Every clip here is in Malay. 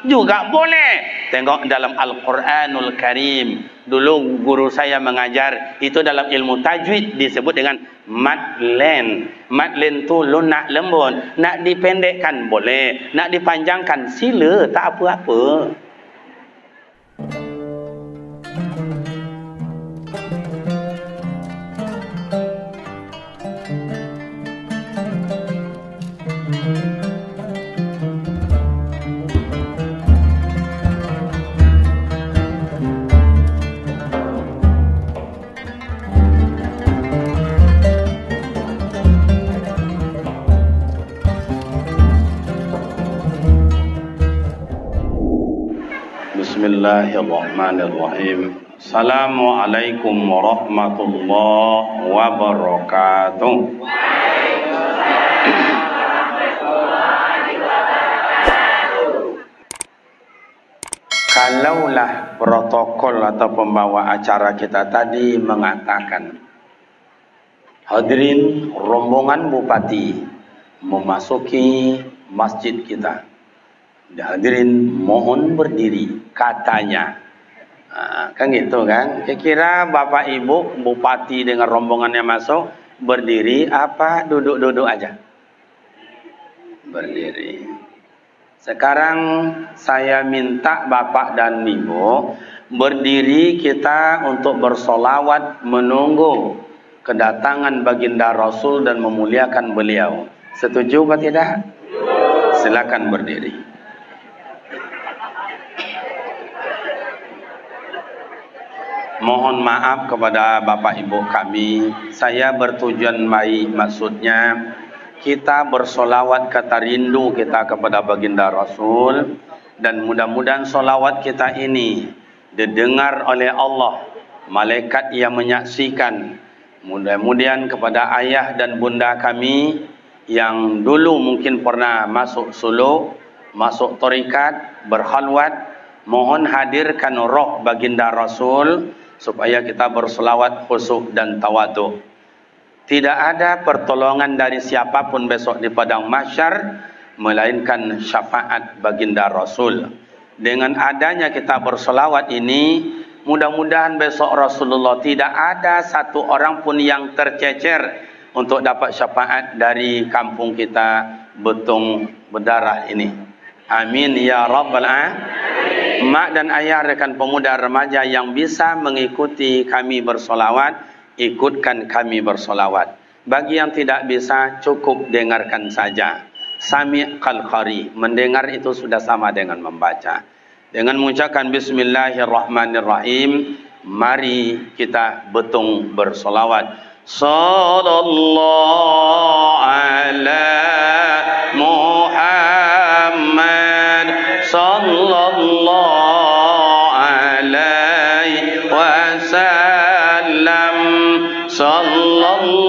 juga boleh. Tengok dalam Al-Quranul Karim. Dulu guru saya mengajar, itu dalam ilmu tajwid disebut dengan madlen. Madlen tu lunak lembut. Nak dipendekkan boleh, nak dipanjangkan sila, tak apa-apa. Bismillahirrahmanirrahim. Assalamualaikum warahmatullahi wabarakatuh. Kalaulah protokol atau pembawa acara kita tadi mengatakan, hadirin rombongan bupati memasuki masjid kita. Hadirin mohon berdiri, katanya. Kan gitu kan? Kira-kira Bapak Ibu bupati dengan rombongannya masuk, berdiri apa duduk-duduk aja? Berdiri. Sekarang saya minta Bapak dan Ibu berdiri kita untuk bersolawat menunggu kedatangan baginda Rasul dan memuliakan beliau. Setuju atau tidak? Silakan berdiri. Mohon maaf kepada Bapak Ibu kami, saya bertujuan baik, maksudnya kita bersolawat kata rindu kita kepada baginda Rasul, dan mudah-mudahan solawat kita ini didengar oleh Allah, malaikat yang menyaksikan. Mudah-mudahan kepada ayah dan bunda kami yang dulu mungkin pernah masuk suluk, masuk tarikat, berkhalwat, mohon hadirkan roh baginda Rasul supaya kita berselawat khusyuk dan tawaduk. Tidak ada pertolongan dari siapapun besok di padang mahsyar melainkan syafaat baginda Rasul. Dengan adanya kita berselawat ini, mudah-mudahan besok Rasulullah tidak ada satu orang pun yang tercecer untuk dapat syafaat dari kampung kita Betung Berdarah ini. Amin ya rabbal alamin. Mak dan ayah rekan pemuda remaja yang bisa mengikuti kami bersolawat, ikutkan kami bersolawat. Bagi yang tidak bisa, cukup dengarkan saja. Sami' kal qari, mendengar itu sudah sama dengan membaca. Dengan mengucapkan Bismillahirrahmanirrahim, mari kita betung bersolawat. Sallallahu ala Muhammad, sallallahu alaihi wasallam, sallallahu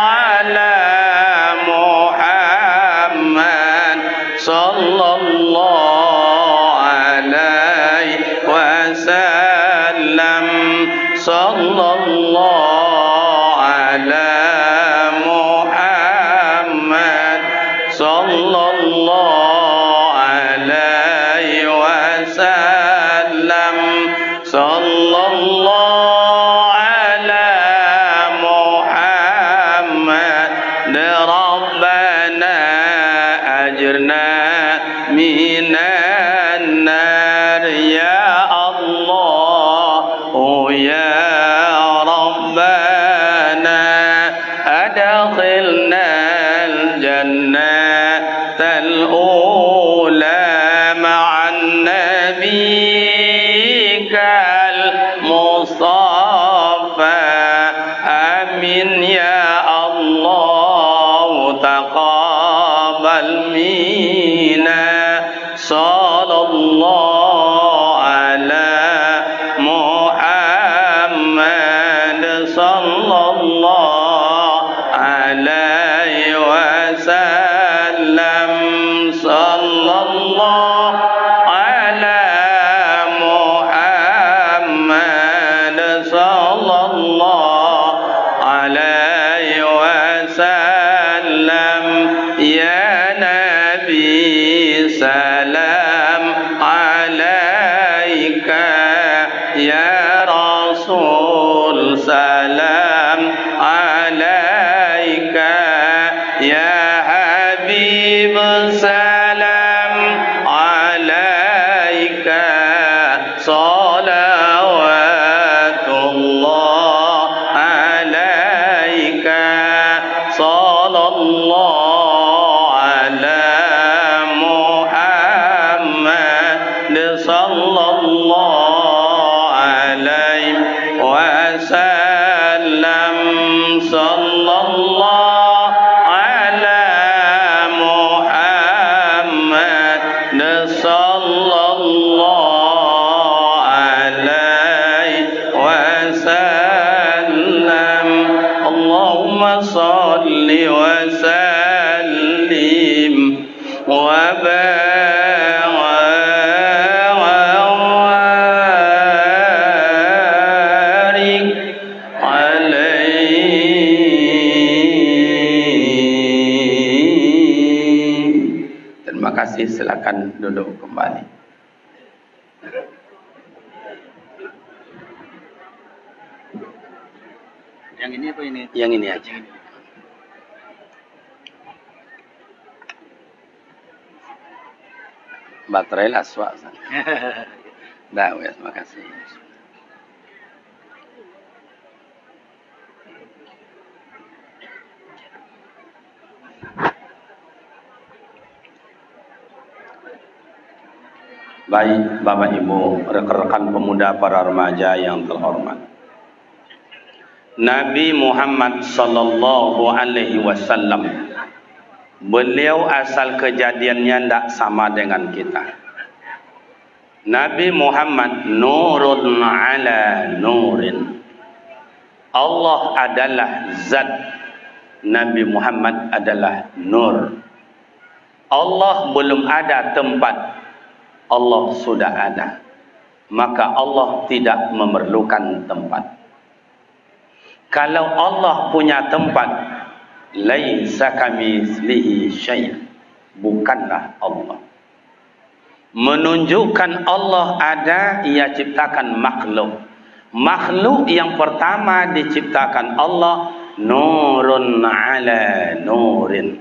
ala Muhammad, sallallahu alaihi wasallam, sallallahu ala Muhammad, sallallahu alaihi wasallam, sallallahu ala Muhammad. Rabbana ajirna minan nar ya Allah, oh ya Rabbana adkhilna al-jannatal ula ma'an nabiyikal Mustafa. Amin ya Allah, taqabbal minna. Sallallahu ala Muhammad, sallallahu alaihi wasallam, sallallahu ala Muhammad, sallallahu alaihi wasallam. Ya Nabi salam ya Rasul salam alaika, ya Habib salam alaika, salawatullah alaika, sallallahu ala Muhammad sallallahu alaihi wasallam, sallallahu ala Muhammad sallallahu alaihi wasallam. Allahumma salli wa sallim wa barik alaihi. Terima kasih, silakan duduk kembali. Yang ini apa ini? Yang ini aja. Baterai lah swak. Dah, wes, makasih. Baik, Bapak Ibu, rekan-rekan pemuda, para remaja yang terhormat. Nabi Muhammad sallallahu alaihi wasallam, beliau asal kejadiannya tidak sama dengan kita. Nabi Muhammad nurun ala nurin. Allah adalah zat, Nabi Muhammad adalah nur. Allah belum ada tempat, Allah sudah ada. Maka Allah tidak memerlukan tempat. Kalau Allah punya tempat, laisa kamitslihi syai', bukanlah Allah. Menunjukkan Allah ada, ia ciptakan makhluk. Makhluk yang pertama diciptakan Allah, nurun ala nurin,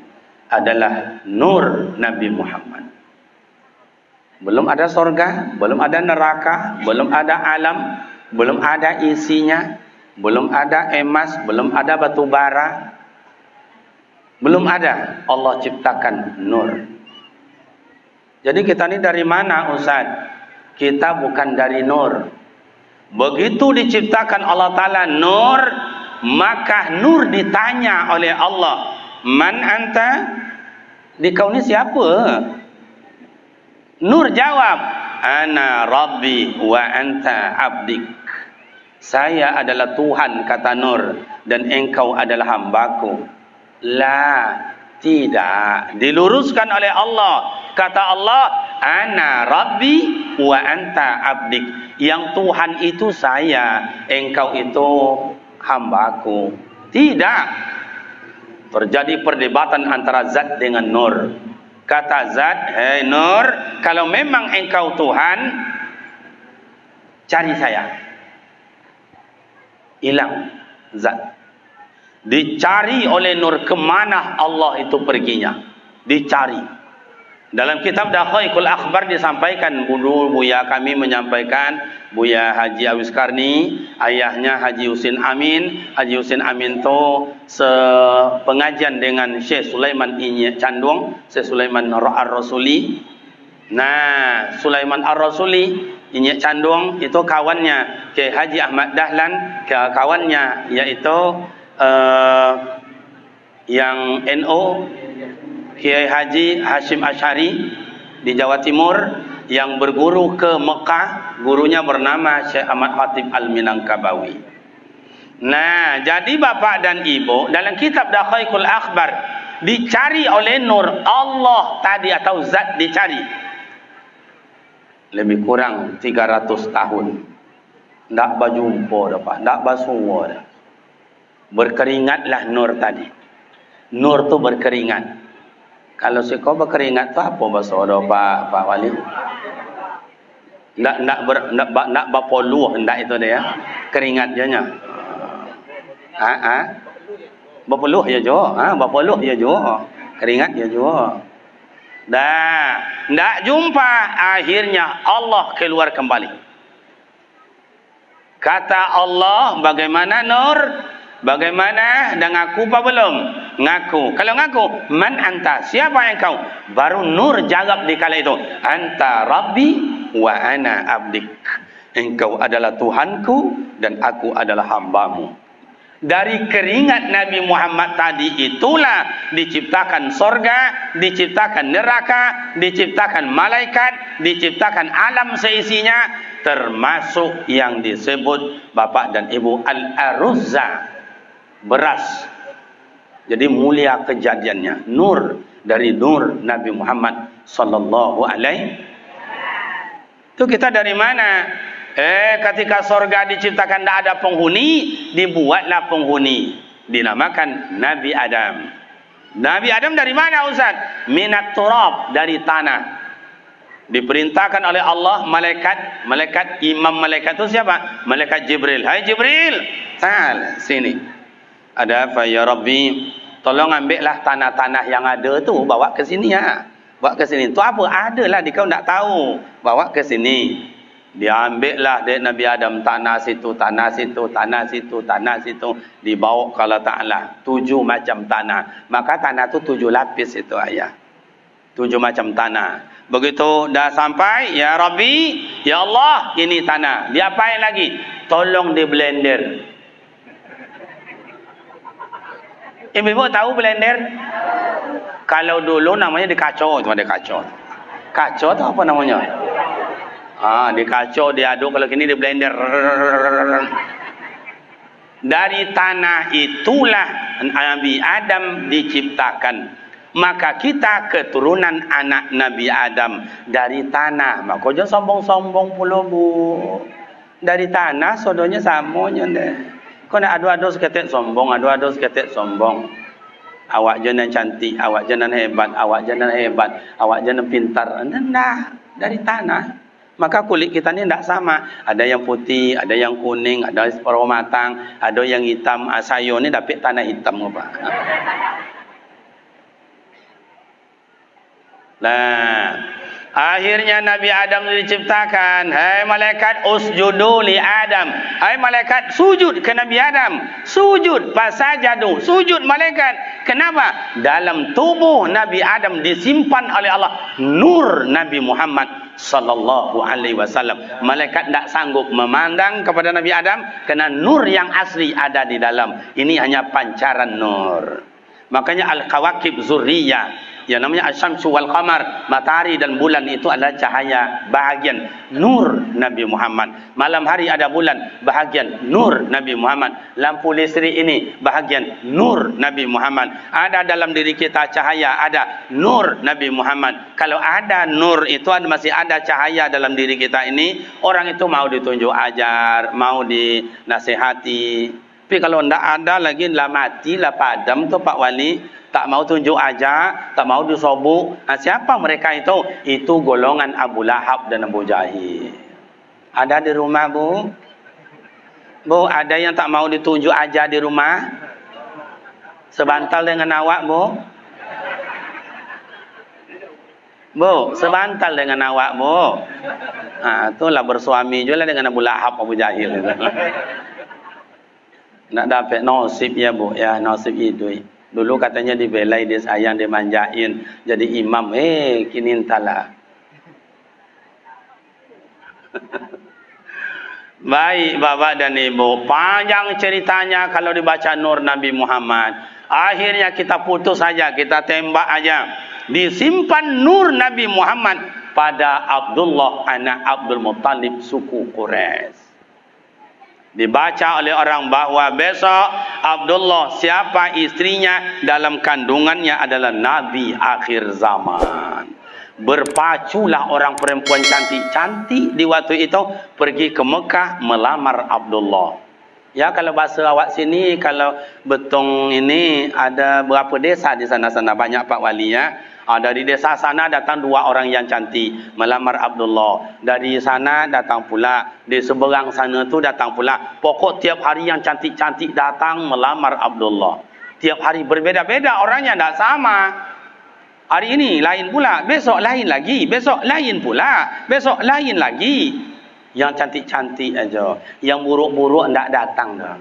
adalah nur Nabi Muhammad. Belum ada surga, belum ada neraka, belum ada alam, belum ada isinya, belum ada emas, belum ada batu bara, belum ada. Allah ciptakan nur. Jadi kita ini dari mana, Ustaz? Kita bukan dari nur. Begitu diciptakan Allah Ta'ala nur, maka nur ditanya oleh Allah, man anta? Di kau ni siapa? Nur jawab, ana rabbi wa anta abdik. Saya adalah Tuhan, kata Nur, dan engkau adalah hambaku. La, tidak. Diluruskan oleh Allah. Kata Allah, ana rabbi wa anta abdik. Yang Tuhan itu saya, engkau itu hambaku. Tidak. Terjadi perdebatan antara zat dengan nur. Kata zat, hei nur, kalau memang engkau Tuhan, cari saya. Hilang zat. Dicari oleh nur, kemana Allah itu perginya. Dicari. Dalam kitab Daqaiqul Akhbar disampaikan, dulu Buya kami menyampaikan, Buya Haji Awis Karni, ayahnya Haji Husin Amin. Haji Husin Amin itu sepengajian dengan Syekh Sulaiman Inyek Candung, Syekh Sulaiman Ar-Rasuli. Nah, Sulaiman Ar-Rasuli Inyek Candung itu kawannya Kiai Haji Ahmad Dahlan, kawannya yaitu yang NO Kiai Haji Hashim Asy'ari di Jawa Timur, yang berguru ke Mekah, gurunya bernama Syekh Ahmad Khatib Al-Minangkabawi. Nah, jadi Bapak dan Ibu, dalam kitab Daqaiqul Akhbar dicari oleh nur Allah tadi, atau zat dicari. Lebih kurang 300 tahun. Ndak berjumpa dah, Pak. Ndak bersuara dah. Berkeringatlah nur tadi. Nur tu berkeringat. Kalau si kau berkeringat tu apa bahasa orang Pak Wali? Ndak berpoluh ndak itu dia. Keringat je nya. Berpeluh ya jo. Berpeluh ya jo. Keringat ya jo. Dah, ndak jumpa, akhirnya Allah keluar kembali. Kata Allah, bagaimana Nur? Bagaimana? Dah ngaku apa belum? Ngaku. Kalau ngaku, man anta? Siapa yang kau? Baru Nur jawab di kala itu, anta Rabbi wa ana abdik. Engkau adalah Tuhanku dan aku adalah hambamu. Dari keringat Nabi Muhammad tadi itulah diciptakan sorga, diciptakan neraka, diciptakan malaikat, diciptakan alam seisinya, termasuk yang disebut bapak dan ibu al-aruzza, beras. Jadi mulia kejadiannya, nur dari nur Nabi Muhammad sallallahu alaihi. Itu kita dari mana? Ketika sorga diciptakan tidak ada penghuni, dibuatlah penghuni, dinamakan Nabi Adam. Nabi Adam dari mana Ustaz? Minat turab, dari tanah. Diperintahkan oleh Allah malaikat imam malaikat itu siapa? Malaikat Jibril. Hai Jibril, tal sini. Ada apa ya Rabbi? Tolong ambillah tanah-tanah yang ada tu, bawa ke sini ya. Bawa ke sini. Tu apa? Adalah di kau tak tahu. Bawa ke sini. Dia ambillah dari Nabi Adam tanah situ, tanah situ, tanah situ, tanah situ, dibawa ke Allah Ta'ala 7 macam tanah. Maka tanah tu 7 lapis itu ayah, 7 macam tanah. Begitu dah sampai, ya Rabbi, ya Allah, ini tanah. Diapain lagi? Tolong di blender. Ibu tahu blender? Kalau dulu namanya dikacau, cuma dikacau. Kacau tu apa namanya? Dikacau, diaduk, kalau kini di blender. Dari tanah itulah Nabi Adam diciptakan. Maka kita keturunan anak Nabi Adam dari tanah. Maka jangan sombong-sombong pula bu. Dari tanah sodonya samonya deh. Kau nak adu-adu seketik sombong, adu-adu seketik sombong. Awak jangan cantik, awak jangan hebat, awak jangan hebat, awak jangan pintar. Nah, dari tanah. Maka kulit kita ni tidak sama. Ada yang putih, ada yang kuning, ada yang separuh matang, ada yang hitam. Sayur ni dapat tanah hitam apa? Nah, akhirnya Nabi Adam diciptakan. Hai malaikat usjudu li Adam. Hai malaikat sujud ke Nabi Adam. Sujud fasajadu. Sujud malaikat. Kenapa? Dalam tubuh Nabi Adam disimpan oleh Allah nur Nabi Muhammad sallallahu alaihi wasallam. Malaikat tidak sanggup memandang kepada Nabi Adam kerana nur yang asli ada di dalam. Ini hanya pancaran nur. Makanya al-kawakib zurriyah, yang namanya asyamsu wal qamar, matahari dan bulan itu adalah cahaya bahagian nur Nabi Muhammad. Malam hari ada bulan, bahagian nur Nabi Muhammad. Lampu listrik ini bahagian nur Nabi Muhammad. Ada dalam diri kita cahaya, ada nur Nabi Muhammad. Kalau ada nur itu masih ada cahaya dalam diri kita ini, orang itu mau ditunjuk ajar, mau dinasihati. Tapi kalau tidak ada lagi, lah mati, lah padam tu Pak Wali, tak mau tunjuk aja, tak mau disobuk. Siapa mereka itu? Itu golongan Abu Lahab dan Abu Jahil. Ada di rumah bu? Bu, ada yang tak mau ditunjuk aja di rumah? Sebantal dengan awak bu? Bu, sebantal dengan awak bu? Itulah bersuami juga dengan Abu Lahab, Abu Jahil. Nak dapat nasib ya bu, ya nasib itu. Dulu katanya dibelai, dia sayang, dimanjain, jadi imam. Kini entahlah. Baik bapak dan ibu, panjang ceritanya kalau dibaca nur Nabi Muhammad. Akhirnya kita putus saja, kita tembak aja. Disimpan nur Nabi Muhammad pada Abdullah anak Abdul Muttalib suku Quraisy. Dibaca oleh orang bahwa besok Abdullah siapa istrinya dalam kandungannya adalah Nabi akhir zaman. Berpaculah orang perempuan cantik-cantik di waktu itu pergi ke Mekah melamar Abdullah. Ya, kalau bahasa awak sini, kalau Betong ini ada berapa desa di sana-sana, banyak Pak Wali ya. Dari desa sana datang 2 orang yang cantik melamar Abdullah. Dari sana datang pula, di seberang sana tu datang pula. Pokok tiap hari yang cantik-cantik datang melamar Abdullah. Tiap hari berbeza-beza, orangnya tak sama. Hari ini lain pula, besok lain lagi, besok lain pula, besok lain lagi. Yang cantik-cantik aja, yang buruk-buruk tak datang dah.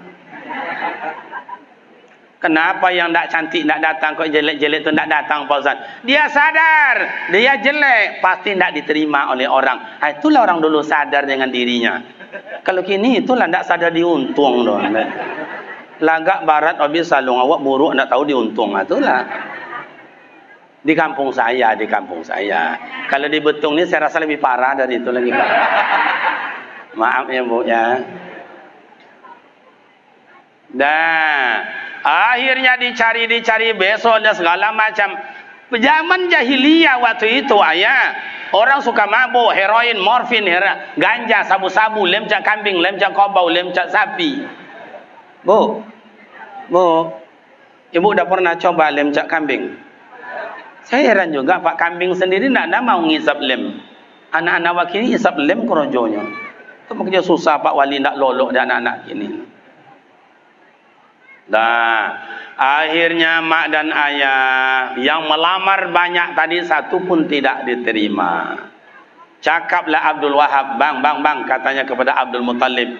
Kenapa yang tak cantik tak datang, kok jelek-jelek tu tak datang Pak Ustaz? Dia sadar dia jelek, pasti tak diterima oleh orang. Itulah orang dulu sadar dengan dirinya. Kalau kini itulah tak sadar diuntung doh. Lagak barat habis salung awak buruk tak tahu diuntung. Itulah. Di kampung saya, Kalau di Betung ni saya rasa lebih parah dari itu lagi. Maaf ya Bu ya. Dah. Akhirnya dicari besok dan segala macam. Zaman jahiliyah waktu itu ayah, orang suka mabuk, heroin, morfin, ganja, sabu-sabu, lemcak kambing, lemcak kobau, lemcak sapi. Bu, ibu dah pernah coba lemcak kambing? Saya heran juga, Pak, kambing sendiri tidak mau ngisap lem. Anak-anak wakini ngisap lem kerojonya. Itu makanya susah Pak Wali nak lolok dan anak-anak kini. Dah, akhirnya mak dan ayah yang melamar banyak tadi satu pun tidak diterima. Cakaplah Abdul Wahab, bang, katanya kepada Abdul Muttalib,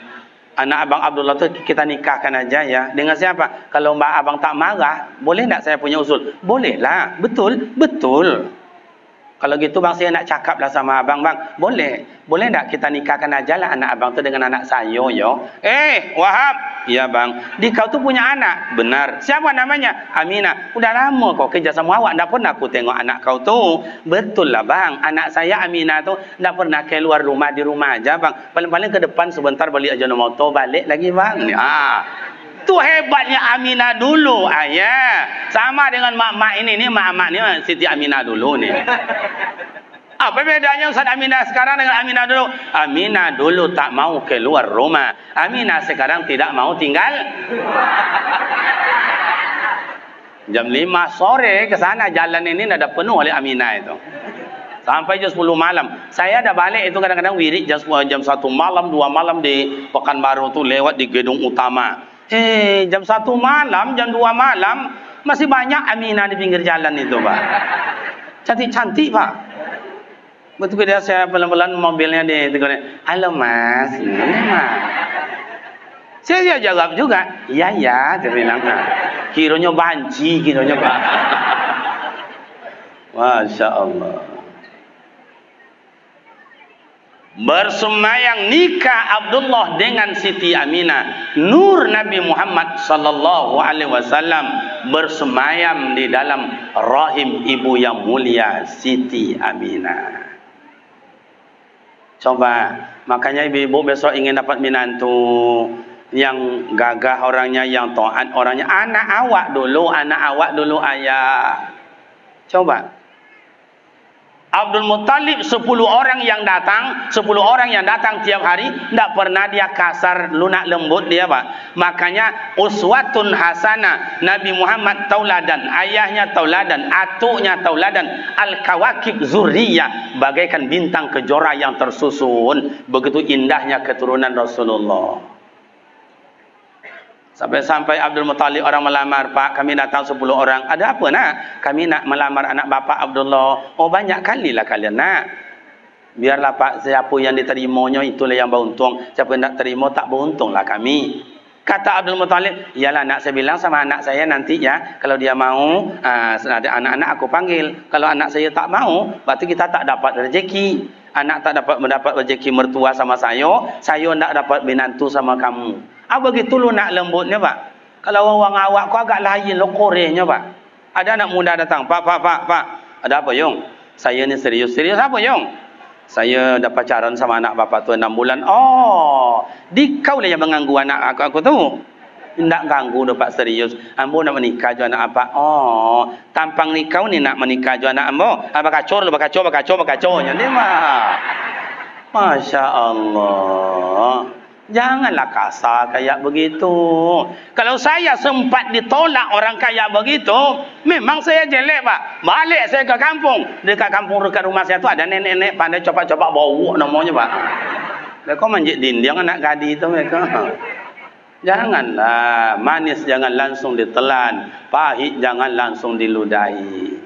anak abang Abdullah tu kita nikahkan aja ya. Dengan siapa? Kalau mbak abang tak marah, boleh tak saya punya usul? Bolehlah, betul. Kalau gitu bang, saya nak cakaplah sama abang, bang. Boleh tak kita nikahkan aja lah anak abang tu dengan anak saya, yo. Wahab. Ya bang, di kau tu punya anak. Benar. Siapa namanya? Aminah. Udah lama kau kerja sama awak, tak pernah aku tengok anak kau tu. Betul lah bang, anak saya Aminah tu tak pernah keluar rumah, di rumah aja bang. Paling-paling ke depan sebentar balik aja motor, balik lagi bang. Tu hebatnya Aminah dulu ayah. Sama dengan mak-mak ini mak-mak ni Siti Aminah dulu ni. Apa bedanya Ustaz Aminah sekarang dengan Aminah dulu? Aminah dulu tak mau keluar rumah. Aminah sekarang tidak mau tinggal. Jam 5 sore ke sana jalan ini dah penuh oleh Aminah itu. Sampai jam 10 malam. Saya dah balik itu kadang-kadang wirid jam 1 malam, 2 malam di Pekanbaru tu lewat di gedung utama. Jam 1 malam, jam 2 malam masih banyak Aminah di pinggir jalan itu, Pak. Cantik-cantik, Pak. Betul dia, saya pelan-pelan mobilnya ditegur. Halo mas, ini mas. Saya jawab juga, iya, dia bilang. Kiranya banci, kiranya Pak. Masya Allah. Bersemayang nikah Abdullah dengan Siti Aminah. Nur Nabi Muhammad sallallahu alaihi wasallam bersemayam di dalam rahim ibu yang mulia Siti Aminah. Coba, makanya ibu-ibu besok ingin dapat menantu yang gagah orangnya, yang taat orangnya. Anak awak dulu ayah. Coba. Abdul Muttalib 10 orang yang datang tiap hari, tidak pernah dia kasar, lunak lembut dia, Pak. Makanya uswatun hasanah, Nabi Muhammad tauladan, ayahnya tauladan, atuknya tauladan, al-kawakib zuriyah, bagaikan bintang kejora yang tersusun. Begitu indahnya keturunan Rasulullah. Sampai-sampai Abdul Muttalib orang melamar, Pak, kami datang 10 orang. Ada apa nak? Kami nak melamar anak bapa Abdullah. Oh, banyak kalilah kalian nak. Biarlah Pak, siapa yang diterimanya itulah yang beruntung. Siapa yang tak terima tak beruntunglah kami. Kata Abdul Muttalib, iyalah nak, saya bilang sama anak saya nanti ya, kalau dia mau, ada anak-anak aku panggil. Kalau anak saya tak mau, berarti kita tak dapat rezeki. Anak tak dapat mendapat rezeki mertua sama saya tak dapat menantu sama kamu. Begitu lunak lembutnya, Pak. Kalau orang awak kau agak lain lokorehnya, Pak. Ada anak muda datang, Pak. Ada apa, Yong? Saya ni serius apa, Yong? Saya dah pacaran sama anak bapak tu 6 bulan. Oh, di kau lah yang mengganggu anak aku tu. Tak ganggu dah, Pak, serius. Ambo nak menikah jo anak apa? Oh, tampang ni kau ni nak menikah jo anak ambo. Bakacor nya ni mah. Masya Allah. Janganlah kasar kayak begitu. Kalau saya sempat ditolak orang kayak begitu, memang saya jelek, Pak. Balik saya ke kampung. Dekat kampung dekat rumah saya tu ada nenek-nenek pandai copak-copak bau namanya, Pak. Mereka manjat dinding anak gadi itu mereka. Janganlah manis jangan langsung ditelan, pahit jangan langsung diludahi.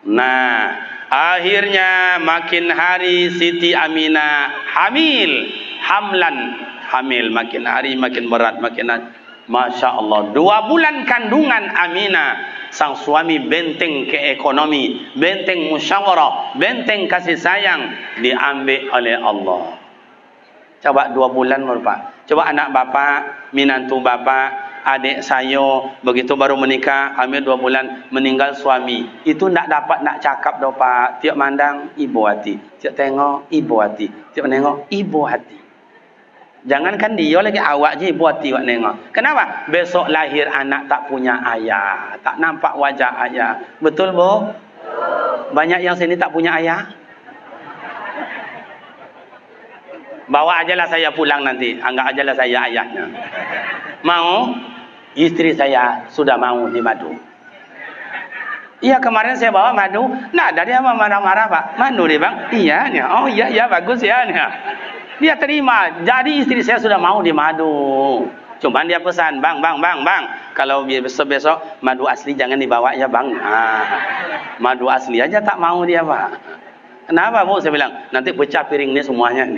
Nah, akhirnya makin hari Siti Aminah hamil makin hari makin berat Masya Allah, 2 bulan kandungan Aminah, sang suami benteng ke ekonomi, benteng musyawarah, benteng kasih sayang diambil oleh Allah. Coba 2 bulan Pak. Coba anak bapak, minantu bapak, adik saya begitu baru menikah, hamil 2 bulan, meninggal suami. Itu nak dapat nak cakap dah Pak. Tiap mandang ibu hati, tiap tengok ibu hati, tiap nengok ibu hati. Jangankan dia lagi, awak je ibu hati awak nengok. Kenapa? Besok lahir anak tak punya ayah, tak nampak wajah ayah. Betul Bu? Banyak yang sini tak punya ayah. Bawa ajalah saya pulang nanti, anggap ajalah saya ayahnya. Mau? Istri saya sudah mau di madu. Iya, kemarin saya bawa madu. Nah, ada dia marah-marah Pak. Madu dia Bang? Iya nih. Oh iya bagus ya nih. Dia terima. Jadi istri saya sudah mau di madu. Cuman dia pesan, bang, kalau besok madu asli jangan dibawa ya Bang. Madu asli aja tak mau dia Pak. Kenapa Bu? Saya bilang, nanti pecah piring ini semuanya.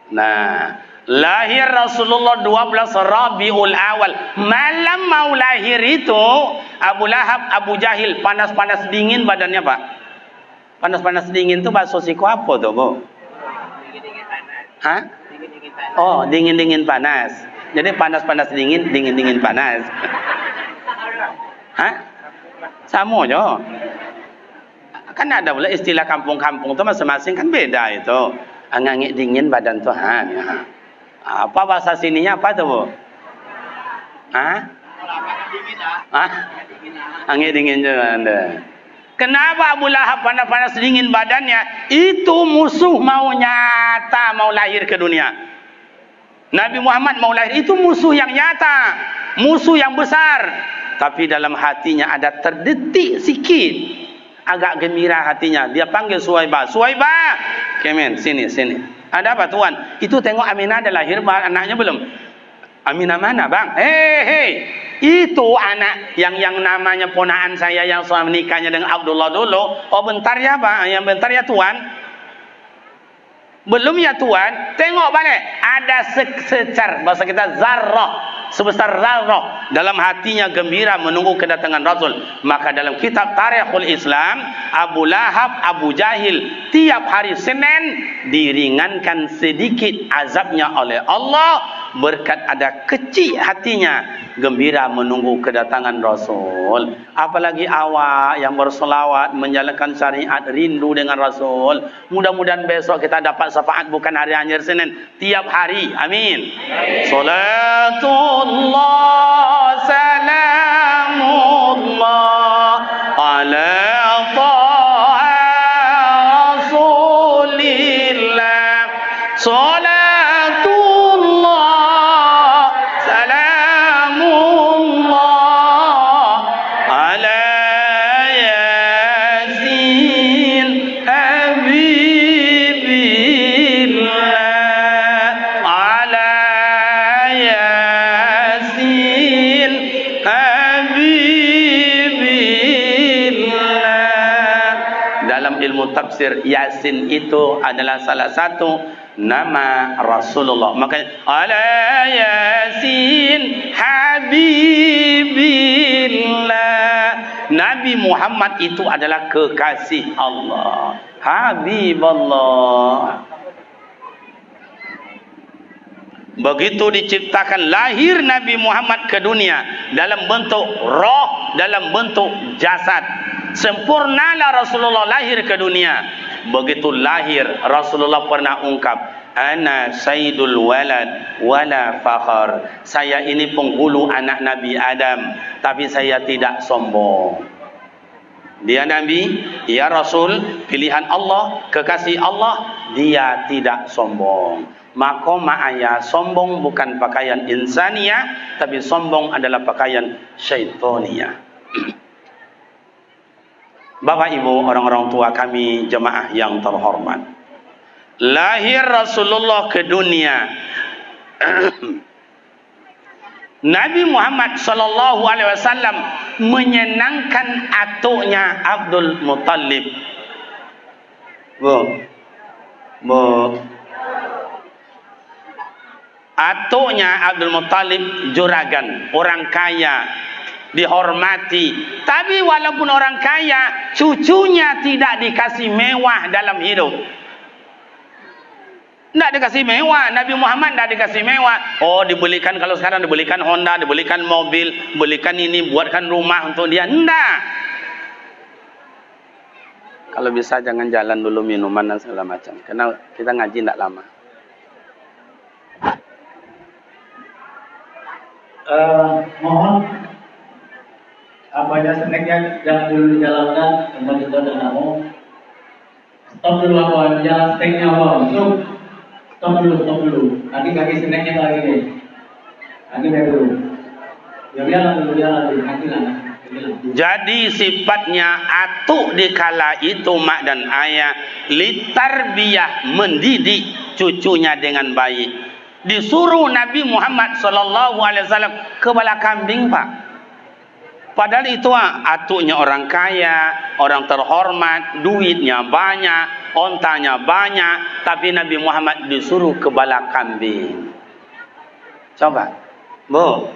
Nah, lahir Rasulullah 12 Rabiul Awal. Malam mau lahir itu, Abu Lahab, Abu Jahil, panas-panas dingin badannya Pak. Panas-panas dingin itu bahasa siku apa tuh Bu? Dingin-dingin panas. Hah? Dingin-dingin panas. Oh, dingin-dingin panas. Jadi panas-panas dingin, dingin-dingin panas. Hah? Sama aja. Kan ada pula istilah kampung-kampung itu masing-masing kan beda itu. Angin dingin badan Tuhan. Ya. Apa bahasa sininya apa tuh Bu? Hah? Angin dingin juga Anda. Kenapa Abu Lahab panas-panas dingin badannya? Itu musuh mau nyata, mau lahir ke dunia. Nabi Muhammad mau lahir, itu musuh yang nyata, musuh yang besar. Tapi dalam hatinya ada terdetik sikit, agak gembira hatinya. Dia panggil Suhaibah, Suhaibah, kemen, sini. Ada apa Tuan? Itu tengok Aminah ada lahir, anaknya belum? Aminah mana Bang? Hei. Itu anak yang namanya ponaan saya yang suami nikahnya dengan Abdullah dulu. Oh bentar ya Pak, yang bentar ya Tuan. Belum ya Tuan. Tengok balik, ada secar bahasa kita zarrah, sebesar zarrah dalam hatinya gembira menunggu kedatangan Rasul. Maka dalam kitab Tarikhul Islam, Abu Lahab, Abu Jahil tiap hari Senin diringankan sedikit azabnya oleh Allah berkat ada kecil hatinya gembira menunggu kedatangan Rasul. Apalagi awak yang bersolawat menjalankan syariat, rindu dengan Rasul. Mudah-mudahan besok kita dapat syafaat bukan hari hanya Senin, tiap hari. Amin. Salatullah salamullah ala taha Rasulillah. Salatullah salamullah ala Yasin Habibillah, ala Yasin Habibillah. Dalam ilmu tafsir, Yasin itu adalah salah satu nama Rasulullah. Makanya ala Yasin Habibillah. Nabi Muhammad itu adalah kekasih Allah, Habibullah. Begitu diciptakan lahir Nabi Muhammad ke dunia dalam bentuk roh, dalam bentuk jasad. Sempurnalah Rasulullah lahir ke dunia. Begitu lahir Rasulullah pernah ungkap, ana sayyidul walad wala fakhar. Saya ini penghulu anak Nabi Adam, tapi saya tidak sombong. Dia Nabi, ya Rasul, pilihan Allah, kekasih Allah, dia tidak sombong. Maka ayah sombong bukan pakaian insaniah, tapi sombong adalah pakaian syaitoniah. Bapak Ibu, orang-orang tua kami, jemaah yang terhormat. Lahir Rasulullah ke dunia. Nabi Muhammad sallallahu alaihi wasallam menyenangkan atuknya Abdul Muttalib. Atuknya Abdul Muttalib juragan, orang kaya, dihormati. Tapi walaupun orang kaya, cucunya tidak dikasih mewah dalam hidup. Tidak dikasih mewah. Nabi Muhammad tidak dikasih mewah. Oh, dibelikan, kalau sekarang dibelikan Honda, dibelikan mobil, belikan ini, buatkan rumah untuk dia. Tidak. Kalau bisa jangan jalan dulu minuman dan segala macam. Karena kita ngaji tidak lama. Mohon apa aja snacknya jangan dulu dijalankan, tempat itu ada kamu. Stop dulu apa jalan snacknya apa? Stop dulu. Nanti kaki snacknya lagi deh. Nanti dulu. Biar dulu nanti lah. Jadi sifatnya atuk di kala itu mak dan ayah litarbiyah, mendidik cucunya dengan baik. Disuruh Nabi Muhammad sallallahu alaihi wasallam ke bala kambing, Pak. Padahal itu atuknya orang kaya, orang terhormat, duitnya banyak, ontanya banyak, tapi Nabi Muhammad disuruh ke bala kambing. Coba, Bu.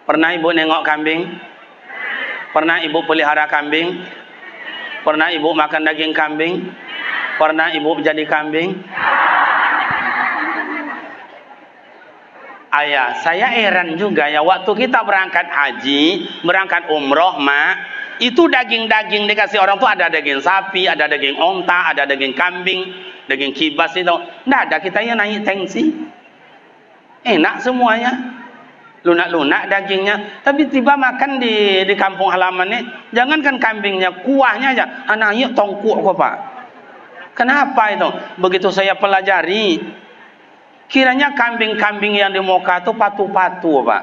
Pernah ibu nengok kambing? Pernah ibu pelihara kambing? Pernah ibu makan daging kambing? Pernah ibu jadi kambing? Ayah, saya heran juga ya, waktu kita berangkat haji, berangkat umroh, mak, itu daging-daging dikasih orang tuh ada daging sapi, ada daging onta, ada daging kambing, daging kibas itu. Nggak ada, kita ya naik tensi. Enak semuanya. Lunak-lunak dagingnya. Tapi tiba makan di kampung halamannya, jangankan kambingnya, kuahnya aja. Anaknya tongkuk kok, Pak. Kenapa itu? Begitu saya pelajari, kiranya kambing-kambing yang di Moka itu patu-patu, Pak.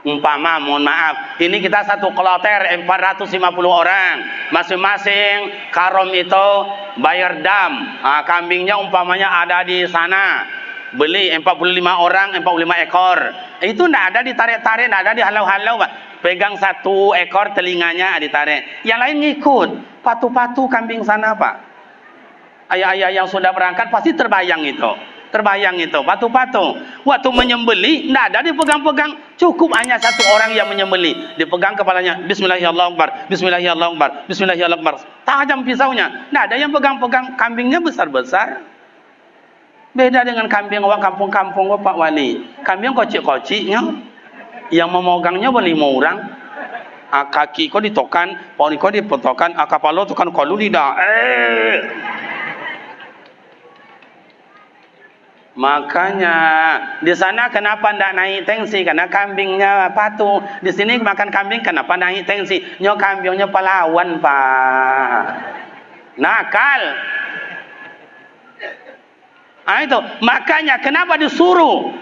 Umpama, mohon maaf, ini kita satu kloter 450 orang, masing-masing karom itu bayar dam. Kambingnya umpamanya ada di sana, beli 45 orang, 45 ekor. Itu tidak ada ditarik-tarik, tidak ada dihalau-halau, Pak. Pegang satu ekor, telinganya ditarik, yang lain ngikut. Patu-patu kambing sana, Pak. Ayah-ayah yang sudah berangkat pasti terbayang itu. Patu-patu. Waktu menyembeli, tidak ada dipegang-pegang. Cukup hanya satu orang yang menyembeli. Dipegang kepalanya. Bismillahirrahmanirrahim. Bismillahirrahmanirrahim. Bismillahirrahmanirrahim. Tajam pisaunya. Tidak ada yang pegang-pegang. Kambingnya besar-besar. Beda dengan kambing orang kampung-kampung, Pak Wali. Kambing kocik-kociknya. Yang memegangnya 5 orang. Kaki kau ditokan, poni kau dipotokan, kapalo tokan kolu lidah. Makanya di sana kenapa ndak naik tensi? Karena kambingnya patuh. Di sini makan kambing kenapa naik tensi? Nyo kambingnya pahlawan, Pak. Nakal. Itu makanya kenapa disuruh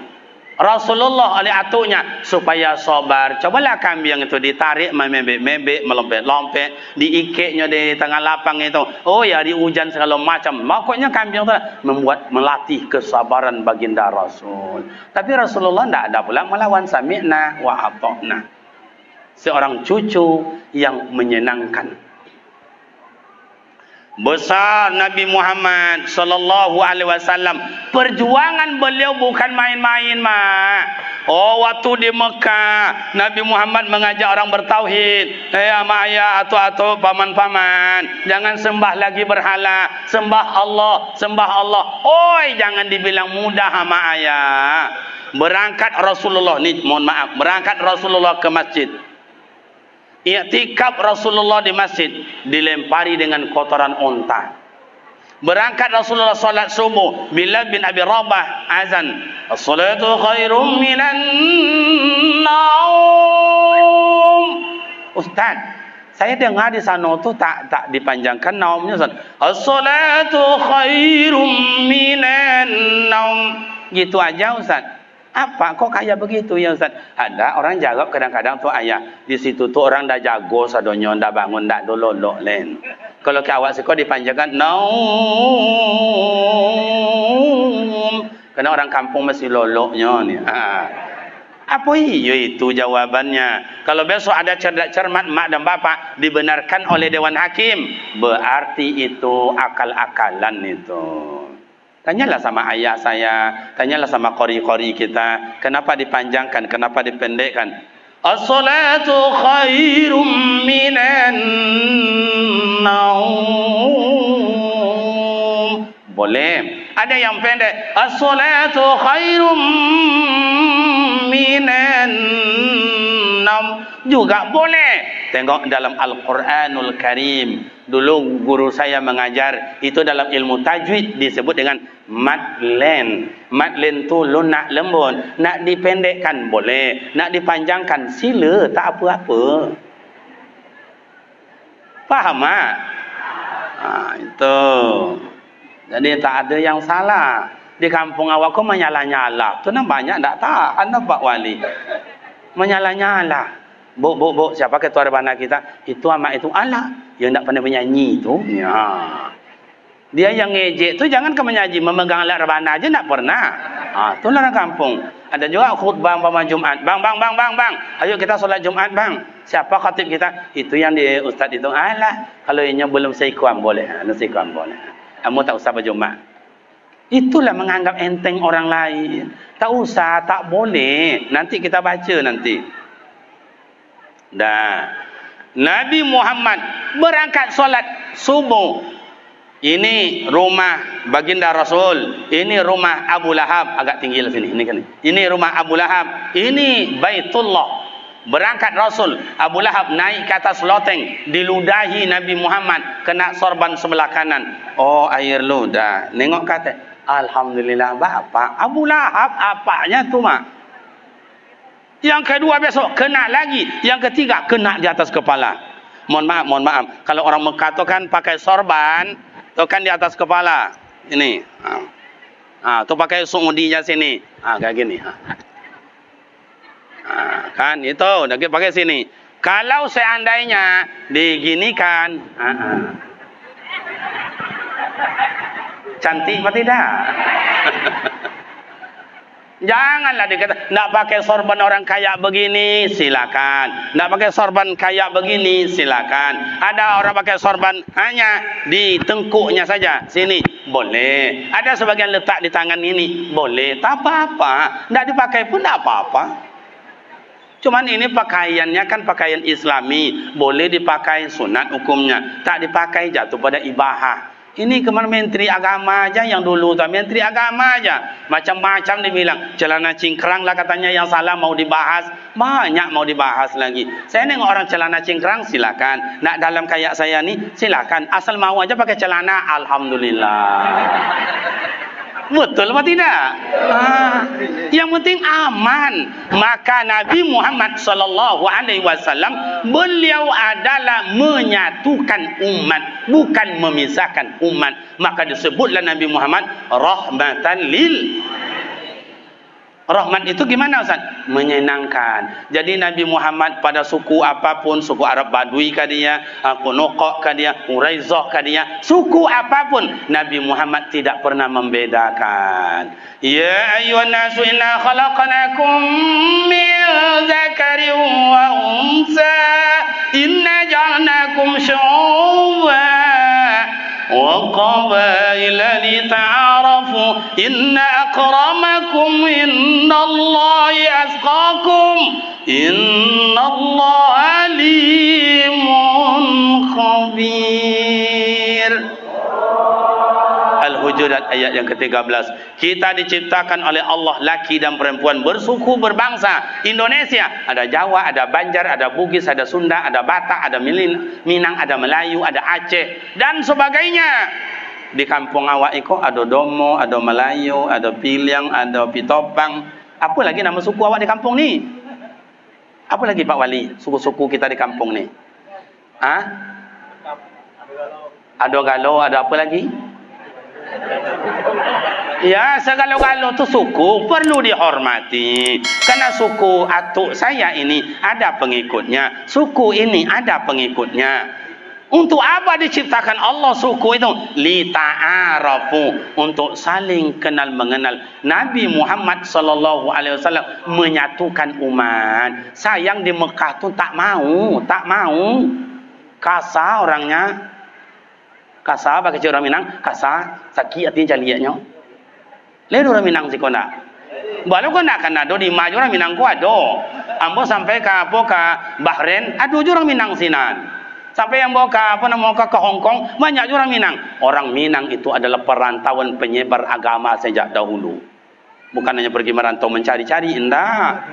Rasulullah oleh atuknya supaya sabar. Cobalah kambing itu ditarik, membek-membek, melompet-lompet, diikeknya di tengah lapang itu. Oh ya, di hujan segala macam. Makanya kambing itu melatih kesabaran baginda Rasul. Tapi Rasulullah tidak ada pula melawan, sami'na wa ata'na. Seorang cucu yang menyenangkan. Besar Nabi Muhammad sallallahu alaihi wasallam. Perjuangan beliau bukan main-main, Mak. Oh, waktu di Mekah Nabi Muhammad mengajak orang bertauhid. Mak ayah atau paman-paman, jangan sembah lagi berhala, sembah Allah. Oi, jangan dibilang mudah sama ayah. Berangkat Rasulullah nih, mohon maaf, berangkat Rasulullah ke masjid. I'tikaf Rasulullah di masjid, dilempari dengan kotoran onta. Berangkat Rasulullah salat subuh, Bilal bin Abi Rabah azan, as-salatu khairum minan naum. Ustaz, Saya dengar di sana tu tak dipanjangkan naumnya Ustaz. As-salatu khairum minan naum. Gitu aja Ustaz. Apa kok kayak begitu ya Ustaz? Ada orang jawab kadang-kadang tu ayah. Di situ tu orang dah jago sadonyo dah bangun dah dololok len. Kalau ke awak siko dipanjangkan naum. Karena orang kampung mesti loloknya ni. Apa itu jawabannya? Kalau besok ada cerdak cermat mak dan bapak dibenarkan oleh Dewan Hakim, berarti itu akal-akalan itu. Tanyalah sama ayah saya, tanyalah sama qori-qori kita, kenapa dipanjangkan, kenapa dipendekkan? As-salatu khairum minan naum. Boleh. Ada yang pendek. As-salatu khairum minan naum. Juga boleh. Tengok dalam Al-Quranul Karim. Dulu guru saya mengajar. Itu dalam ilmu tajwid disebut dengan madlen. Madlen tu lunak lembut. Nak dipendekkan boleh. Nak dipanjangkan sila. Tak apa-apa. Faham tak? Itu. Jadi tak ada yang salah. Di kampung awak kau menyalah-nyalah. Tu banyak tak tahan Pak Wali. Menyalah-nyalah. Bu, siapa ketua rebana kita? Itu amak itu Allah. Yang tak pandai menyanyi tu. Ya. Dia yang ngejek tu jangan ke menyanyi. Memegang alat rebana aja tak pernah. Tu orang kampung. Ada juga khutbah pada Jumat. Bang. Ayo kita solat Jumat bang. Siapa khatib kita? Itu yang di ustaz itu. Allah. Kalau ianya belum seikuan boleh. Seikuan boleh. Kamu tak usah berjumat. Itulah menganggap enteng orang lain. Tak usah, tak boleh. Nanti kita baca nanti. Dah. Nabi Muhammad berangkat solat subuh. Ini rumah baginda Rasul. Ini rumah Abu Lahab. Agak tinggi lah sini. Ini rumah Abu Lahab. Ini Baitullah. Berangkat Rasul, Abu Lahab naik ke atas loteng, diludahi Nabi Muhammad, kena sorban sebelah kanan. Oh, air ludah. Nengok kata, alhamdulillah bapak. Abu Lahab apanya tu mak? Yang kedua besok kena lagi, yang ketiga kena di atas kepala. Mohon maaf. Kalau orang Mekah tu kan pakai sorban, tu kan di atas kepala. Ini. Tu pakai sungudinya sini. Kayak gini. Kan itu dah pakai sini. Kalau seandainya diginikan, cantik apa tidak? Janganlah dikata nak pakai sorban orang kaya begini, silakan. Nak pakai sorban kaya begini, silakan. Ada orang pakai sorban hanya di tengkuknya saja, sini boleh. Ada sebagian letak di tangan ini, boleh. Tak apa-apa. Nak dipakai pun tak apa-apa. Cuman ini pakaiannya kan pakaian Islami, boleh dipakai sunat hukumnya, tak dipakai jatuh pada ibahah. Ini kemana menteri agama aja yang dulu tu, menteri agama aja macam-macam dibilang celana cingkrang lah katanya yang salah mau dibahas, banyak mau dibahas lagi. Saya nengok orang celana cingkrang silakan, nak dalam kayak saya ni silakan, asal mau aja pakai celana, alhamdulillah. Betul apa tidak? Yang penting aman. Maka Nabi Muhammad SAW beliau adalah menyatukan umat, bukan memisahkan umat. Maka disebutlah Nabi Muhammad rahmatan lil. Rahmat itu gimana Ustaz? Menyenangkan. Jadi Nabi Muhammad pada suku apapun, suku Arab Badui kah dia, Qunaqah kah dia, Quraizah kah dia, suku apapun, Nabi Muhammad tidak pernah membedakan. Ya ayyuhan nasu inna khalaqnakum min dzakarin wa unsa inna ja'alnakum syu'uban وَقَبَائِلَ لِتَعَارَفُوا إِنَّ أَكْرَمَكُمْ عِندَ اللَّهِ أَتْقَاكُمْ إِنَّ اللَّهَ عَلِيمٌ خَبِيرٌ. Al-Hujurat ayat yang ke-13. Kita diciptakan oleh Allah laki dan perempuan, bersuku berbangsa. Indonesia ada Jawa, ada Banjar, ada Bugis, ada Sunda, ada Batak, ada Minang, ada Melayu, ada Aceh dan sebagainya. Di kampung awak itu ada Domo, ada Melayu, ada Piliang, ada Pitopang. Apa lagi nama suku awak di kampung ni? Apa lagi Pak Wali suku-suku kita di kampung ni? Ah? Ada galau, ada apa lagi? Ya, segala-gala tu suku perlu dihormati. Karena suku atuk saya ini ada pengikutnya, suku ini ada pengikutnya. Untuk apa diciptakan Allah suku itu? Li ta'arafu, untuk saling kenal mengenal. Nabi Muhammad sallallahu alaihi wasallam menyatukan umat. Sayang di Mekah tu tak mau. Kasar orangnya. Kasar pakai orang Minang, kasar, sakit hati jaliatnya. Lalu orang Minang sih kau nak. Baru kau nak kan ada di maju orang Minang kau ada. Ambo sampai ke apa ke Bahrain, ada juga orang Minang sinan. Sampai yang bawa ke Hong Kong, banyak juga orang Minang. Orang Minang itu adalah perantauan penyebar agama sejak dahulu. Bukan hanya pergi merantau mencari-cari, enggak.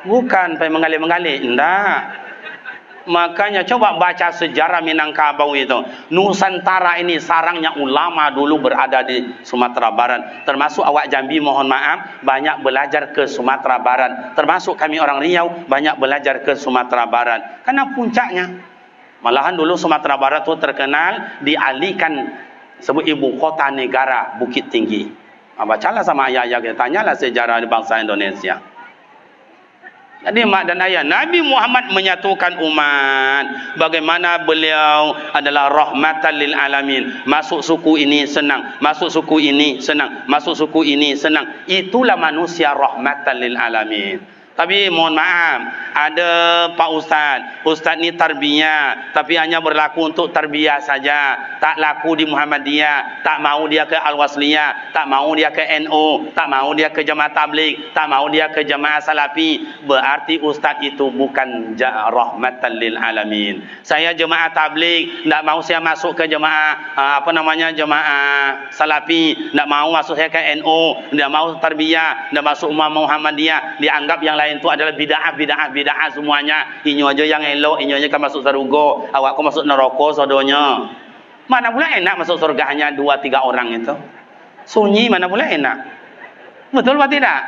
Bukan pergi mengalir-mengalir, enggak. Makanya coba baca sejarah Minangkabau itu. Nusantara ini sarangnya ulama dulu berada di Sumatera Barat. Termasuk awak Jambi, mohon maaf, banyak belajar ke Sumatera Barat. Termasuk kami orang Riau, banyak belajar ke Sumatera Barat. Karena puncaknya. Malahan dulu Sumatera Barat itu terkenal dialihkan sebut ibu kota negara Bukit Tinggi. Bacalah sama ayah-ayah kita, tanyalah sejarah di bangsa Indonesia. Jadi mak dan ayah, Nabi Muhammad menyatukan umat. Bagaimana beliau adalah rahmatan lil alamin. Masuk suku ini senang, masuk suku ini senang, masuk suku ini senang. Itulah manusia rahmatan lil alamin. Tapi mohon maaf, ada Pak Ustaz ni tarbiyah, tapi hanya berlaku untuk tarbiyah saja, tak laku di Muhammadiyah, tak mau dia ke Al-Wasliyah, tak mau dia ke NU, tak mau dia ke Jemaah Tabligh, tak mau dia ke Jemaah Salafi. Berarti Ustaz itu bukan rahmatan lil alamin. Saya Jemaah Tabligh, tak mau saya masuk ke Jemaah Jemaah Salafi, tak mau masuk saya ke NU, tak mau tarbiyah, tak masuk Muhammadiyah, dianggap yang lain itu adalah bid'ah semuanya. Inyo aja yang elok, inyo aja kan masuk surga, awak kau masuk neraka sodonya. Mana pula enak masuk surga hanya 2-3 orang itu? Sunyi mana pula enak? Betul atau tidak?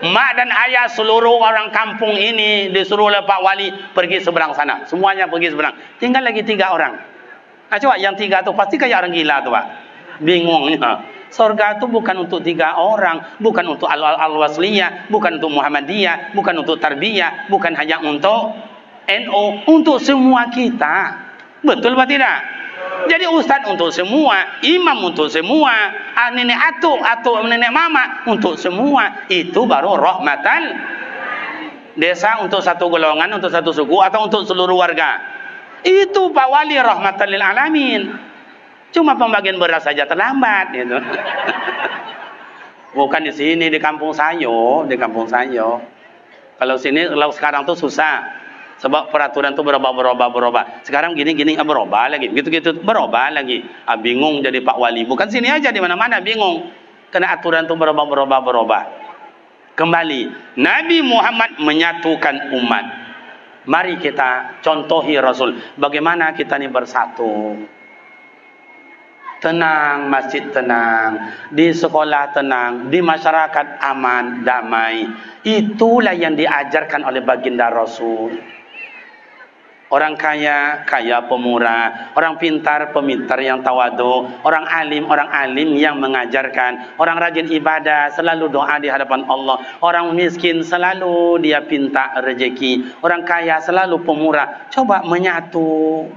Mak dan ayah seluruh orang kampung ini disuruh oleh Pak Wali pergi seberang sana. Semuanya pergi seberang. Tinggal lagi 3 orang. Nah, coba yang 3 tu pasti kayak orang gila tu Pak. Bingungnya. Surga itu bukan untuk 3 orang, bukan untuk Al-Wasliyah, bukan untuk Muhammadiyah, bukan untuk Tarbiyah, bukan hanya untuk NU, untuk semua kita. Betul atau tidak? Jadi ustaz untuk semua, imam untuk semua, nenek atuk atau nenek mama untuk semua. Itu baru rahmatan. Desa untuk satu golongan, untuk satu suku, atau untuk seluruh warga. Itu Pak Wali rahmatan lil alamin. Cuma pembagian beras saja terlambat gitu. Bukan di sini, di kampung saya, di kampung saya. Kalau sini, kalau sekarang tuh susah. Sebab peraturan tuh berubah. Sekarang gini berubah lagi. Gitu-gitu berubah lagi. Bingung jadi Pak Wali. Bukan sini aja, di mana-mana bingung. Karena aturan tuh berubah. Kembali, Nabi Muhammad menyatukan umat. Mari kita contohi Rasul. Bagaimana kita ini bersatu. Tenang, masjid tenang, di sekolah tenang, di masyarakat aman, damai. Itulah yang diajarkan oleh baginda Rasul. Orang kaya, kaya pemurah. Orang pintar, pemintar yang tawadu. Orang alim yang mengajarkan. Orang rajin ibadah, selalu doa di hadapan Allah. Orang miskin, selalu dia pinta rezeki. Orang kaya, selalu pemurah. Coba menyatu.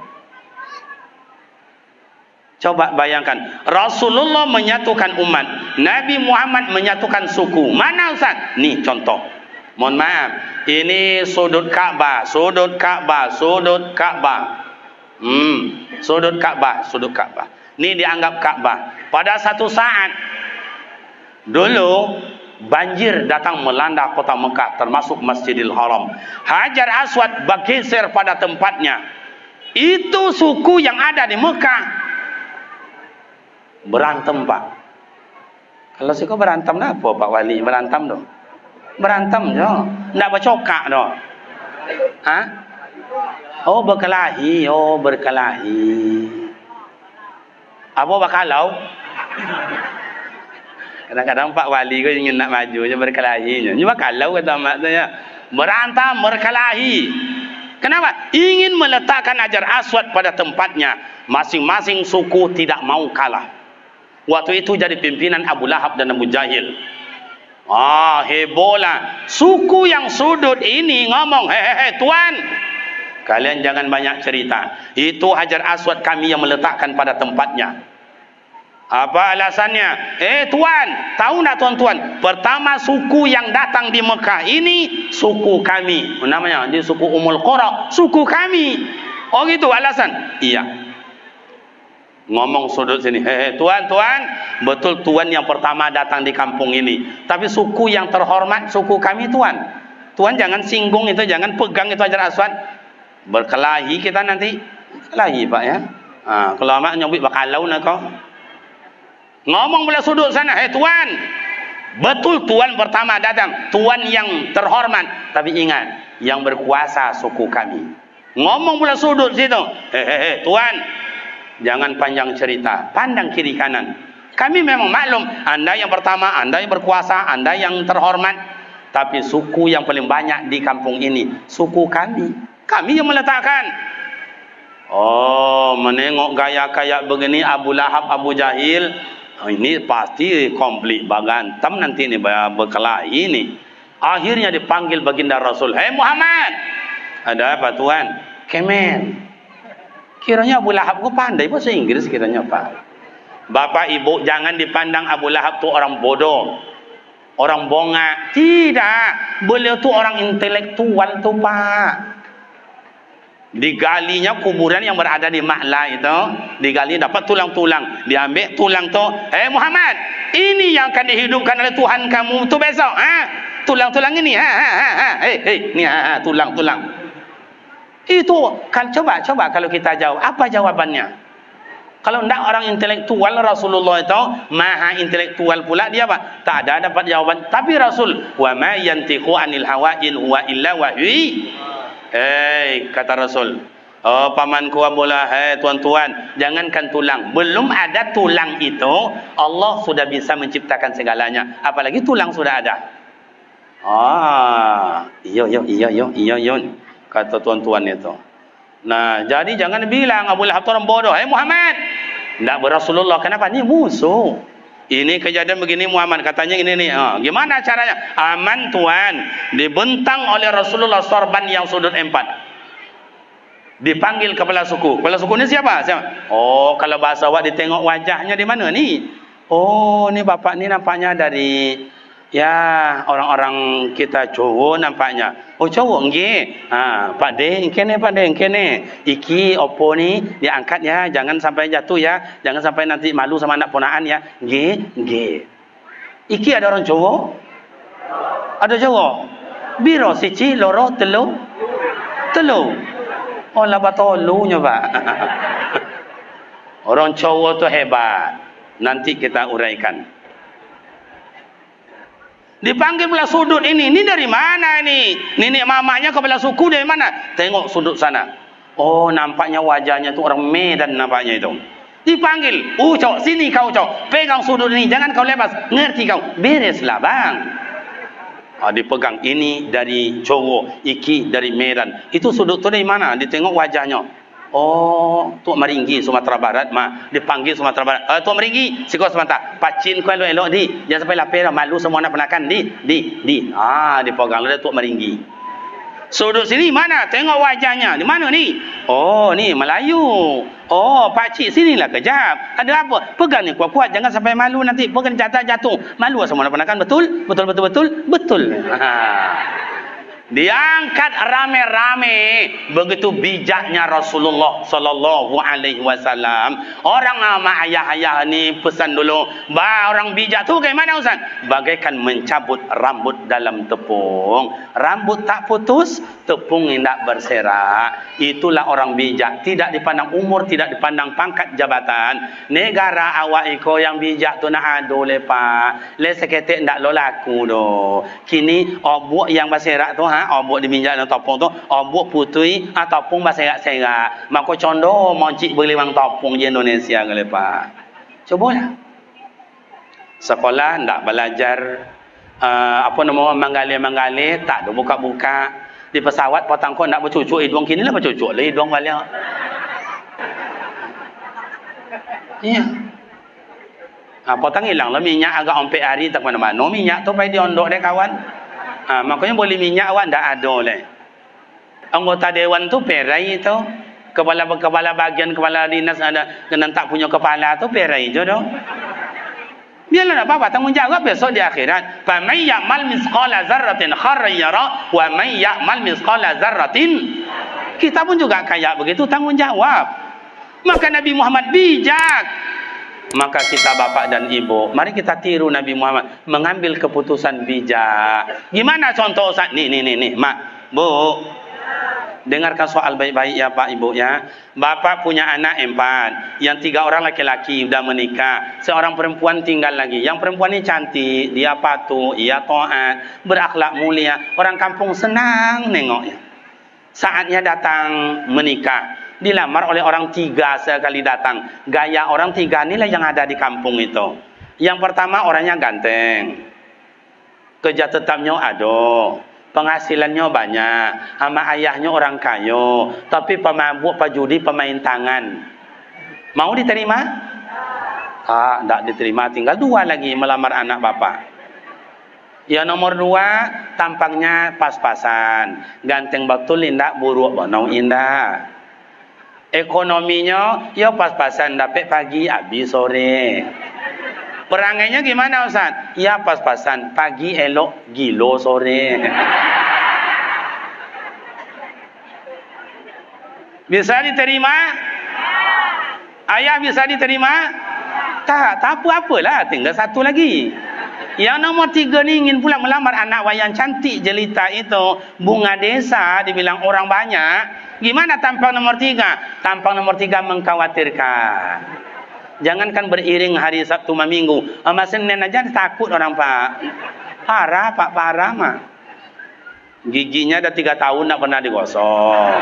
Coba bayangkan, Rasulullah menyatukan umat, Nabi Muhammad menyatukan suku. Mana Ustaz? Nih contoh. Mohon maaf, ini sudut Ka'bah. Sudut Ka'bah. Ini dianggap Ka'bah. Pada satu saat dulu banjir datang melanda kota Mekah, termasuk Masjidil Haram. Hajar Aswad bergeser pada tempatnya. Itu suku yang ada di Mekah. Berantem Pak. Kalau sih kau berantem apa Pak Wali? Berantem dong. Berantem dong. Nggak bercokak dong. Hah? Oh berkelahi. Apa bakalau? Kadang-kadang Pak Wali kau ingin nak maju je berkelahi. Ini bakalau kata mak saya. Berantem, berkelahi. Kenapa? Ingin meletakkan Hajar Aswad pada tempatnya. Masing-masing suku tidak mau kalah. Waktu itu jadi pimpinan Abu Lahab dan Abu Jahil. Hebohlah. Suku yang sudut ini ngomong, hehehe tuan, kalian jangan banyak cerita. Itu Hajar Aswad kami yang meletakkan pada tempatnya. Apa alasannya? Tuan, tahu nak tuan-tuan? Pertama suku yang datang di Mekah ini suku kami. Namanya di suku Ummul Qura, suku kami. Oh gitu alasan? Iya. Ngomong sudut sini, tuan, betul tuan yang pertama datang di kampung ini. Tapi suku yang terhormat suku kami tuan. Tuan jangan singgung itu, jangan pegang itu Hajar Aswad. Berkelahi kita nanti. Kelahi Pak ya. Kalau amak nyobik bakalau nak kau. Ngomong belah sudut sana, tuan, betul tuan pertama datang, tuan yang terhormat, tapi ingat yang berkuasa suku kami. Ngomong belah sudut situ, tuan, jangan panjang cerita, pandang kiri kanan. Kami memang maklum, anda yang pertama, anda yang berkuasa, anda yang terhormat, tapi suku yang paling banyak di kampung ini suku kami yang meletakkan. Menengok gaya kayak begini Abu Lahab, Abu Jahil, ini pasti komplit bagantem nanti ini berkelahi ini. Akhirnya dipanggil baginda Rasul, Muhammad, ada apa tuan? Kemen. Kiranya Abu Lahab ku pandai bahasa Inggris kiranya Pak. Bapak Ibu jangan dipandang Abu Lahab tu orang bodoh, orang bongak. Tidak, beliau tu orang intelektual tu Pak. Digalinya kuburan yang berada di Ma'la itu, digali dapat tulang-tulang, diambil tulang tu, Muhammad, ini yang akan dihidupkan oleh Tuhan kamu tu besok, tulang-tulang ini, ni tulang-tulang. Itu kan coba kalau kita jawab, apa jawabannya? Kalau tidak orang intelektual, Rasulullah itu maha intelektual pula, dia apa? Tak ada dapat jawaban. Tapi Rasul, wa ma yantiqu anil hawa in huwa illa wahyi. Kata Rasul, pamanku Abulah, tuan-tuan, jangankan tulang, belum ada tulang itu Allah sudah bisa menciptakan segalanya, apalagi tulang sudah ada. Iya, kata tuan-tuan itu. Nah, jadi jangan bilang Abu Lahab orang bodoh. Muhammad, tidak Rasulullah, kenapa? Ini musuh. Ini kejadian begini Muhammad, katanya ini nih. Gimana caranya? Aman tuan, dibentang oleh Rasulullah sorban yang sudut 4. Dipanggil kepala suku. Kepala suku ini siapa? Kalau bahasa awak ditengok wajahnya di mana nih? Ini bapak ni nampaknya dari orang-orang kita cowok nampaknya. Cowok nggih. Pak De, kene. Iki opo ni diangkat ya, jangan sampai jatuh ya, jangan sampai nanti malu sama anak ponaan ya. Nggih. Iki ada orang cowok? Ada cowok? Biro siji, loro, telu. Lah batolunya Pak. Orang cowok tu hebat. Nanti kita uraikan. Dipanggil belah sudut ini dari mana ini? Nenek mamanya kepala suku dari mana? Tengok sudut sana. Nampaknya wajahnya tu orang Medan nampaknya itu. Dipanggil, cowok sini kau cowok, pegang sudut ini, jangan kau lepas. Ngerti kau? Bereslah bang. Dipegang ini dari cowok, iki dari Medan. Itu sudut tu dari mana? Ditengok wajahnya. Tok Meringgi Sumatera Barat dipanggil Sumatera Barat. Tok Meringgi siko sebentar, pacin kau elok-elok di, jangan sampai lapar malu semua nak penakan di. Dipegang oleh Tok Meringgi. Sudut sini mana? Tengok wajahnya. Di mana ni? Ni Melayu. Pakcik sinilah kejap. Ada apa? Pegang ni kuat-kuat, jangan sampai malu nanti. Pegang jatuh. Malu semua nak penakan. Betul. Diangkat rame-rame. Begitu bijaknya Rasulullah sallallahu alaihi wasallam. Orang nama ayah-ayah ni pesan dulu, orang bijak tu kayak mana Ustaz? Bagaikan mencabut rambut dalam tepung. Rambut tak putus, tepung tidak berserak. Itulah orang bijak. Tidak dipandang umur, tidak dipandang pangkat jabatan. Negara awak iko yang bijak tu nak ado lepak. Le seketik ndak lo laku do. Kini obok yang berserak tu obok diminjak dalam topong tu, obok putui ataupun berserak-serak. Maka condo moncik berliwang topong di Indonesia ke lepak. Cubalah. Sekolah ndak belajar menggali-menggali, tak ada buka-buka. Di pesawat potang kau nak bercucuk hidung kini lah bercucuk lah hidung balik. Iya. Potang hilang lah minyak agak ompek hari tak mana-mana. Minyak tu payah diondok deh kawan. Makanya boleh minyak awak ndak ada leh. Anggota dewan tu perai tu. Kepala bagian, kepala dinas ada kena tak punya kepala tu perai je doh. Biarlah tak apa-apa, tanggungjawab besok di akhirat. Fa may ya'mal misqala dzarratin khairan yara wa may ya'mal misqala dzarratin. Kita pun juga kayak begitu tanggungjawab. Maka Nabi Muhammad bijak. Maka kita bapak dan ibu, mari kita tiru Nabi Muhammad mengambil keputusan bijak. Gimana contoh Ustaz? Nih, Mak, Bu. Dengarkan soal baik-baik ya Pak Ibu ya. Bapak punya anak 4, yang 3 orang laki-laki sudah menikah, seorang perempuan tinggal lagi. Yang perempuan ini cantik, dia patuh, ia taat, berakhlak mulia. Orang kampung senang nengoknya. Saatnya datang menikah, dilamar oleh orang 3 sekali datang. Gaya orang 3 inilah yang ada di kampung itu. Yang pertama orangnya ganteng, kerja tetapnya ada, penghasilannya banyak, sama ayahnya orang kaya, tapi pemabuk, pejudi, pemain tangan. Mau diterima? Tak diterima. Tinggal 2 lagi melamar anak bapak. Yang nomor 2 tampangnya pas-pasan, ganteng betul, indah, buruk bonau indah. Ekonominya ya pas-pasan, dapat pagi habis sore. Perangainya gimana Ustaz? Ya pas-pasan, pagi elok, gilo sore. Bisa diterima? Ayah bisa diterima? Tak apa-apalah, tinggal 1 lagi. Yang nomor 3 ni ingin pula melamar anak wayang cantik jelita itu, bunga desa, dibilang orang banyak. Gimana tampang nomor 3? Tampang nomor 3 mengkhawatirkan. Jangankan beriring hari Sabtu Minggu, sama Senin aja takut orang Pak. Parah Pak, parah mah. Giginya dah 3 tahun tak pernah digosok.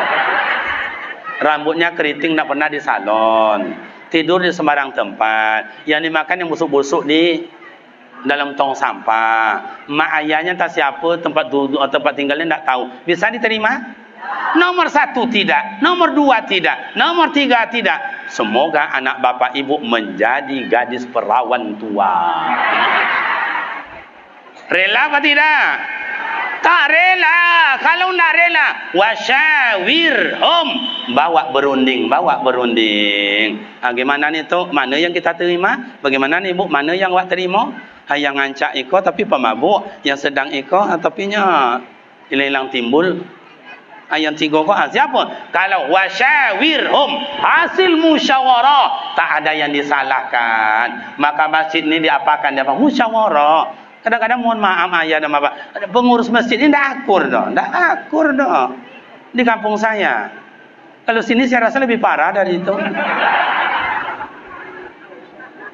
Rambutnya keriting tak pernah di salon. Tidur di sembarang tempat. Yang dimakan yang busuk-busuk di dalam tong sampah. Mak ayahnya tak siapa, tempat duduk atau tempat tinggalnya tak tahu. Bisa diterima? Nomor 1 tidak, nomor 2 tidak, nomor 3 tidak. Semoga anak bapak ibu menjadi gadis perawan tua. Rela apa tidak? Tak rela. Kalau tak rela, wasyawirhum, bawa berunding. Bagaimana nih tu? Mana yang kita terima? Bagaimana nih Bu? Mana yang awak terima? Yang ngancak iko tapi pemabuk, yang sedang iko tapi nya hilang timbul. Yang 3 kok siapa? Kalau wasyawirhum, hasil musyawarah, tak ada yang disalahkan. Maka masjid ni diapakan? Dia apa? Musyawarah. Kadang-kadang mohon maaf ayah dan bapak, pengurus masjid ini tak akur dah. Di kampung saya. Kalau sini saya rasa lebih parah dari itu.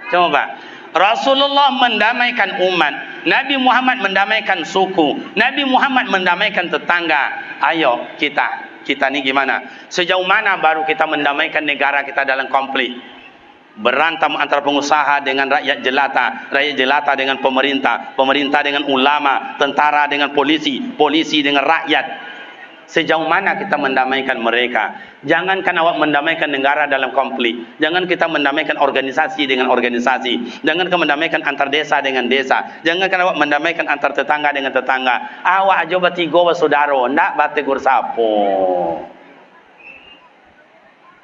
Coba. Rasulullah mendamaikan umat, Nabi Muhammad mendamaikan suku, Nabi Muhammad mendamaikan tetangga. Ayo kita ni gimana? Sejauh mana baru kita mendamaikan negara kita dalam konflik? Berantem antara pengusaha dengan rakyat jelata dengan pemerintah, pemerintah dengan ulama, tentara dengan polisi dengan rakyat. Sejauh mana kita mendamaikan mereka? Jangankan awak mendamaikan negara dalam konflik. Jangan kita mendamaikan organisasi dengan organisasi. Jangankan mendamaikan antar desa dengan desa. Jangankan awak mendamaikan antar tetangga dengan tetangga. Awak aja bertiga bersaudara, ndak bategur sapo.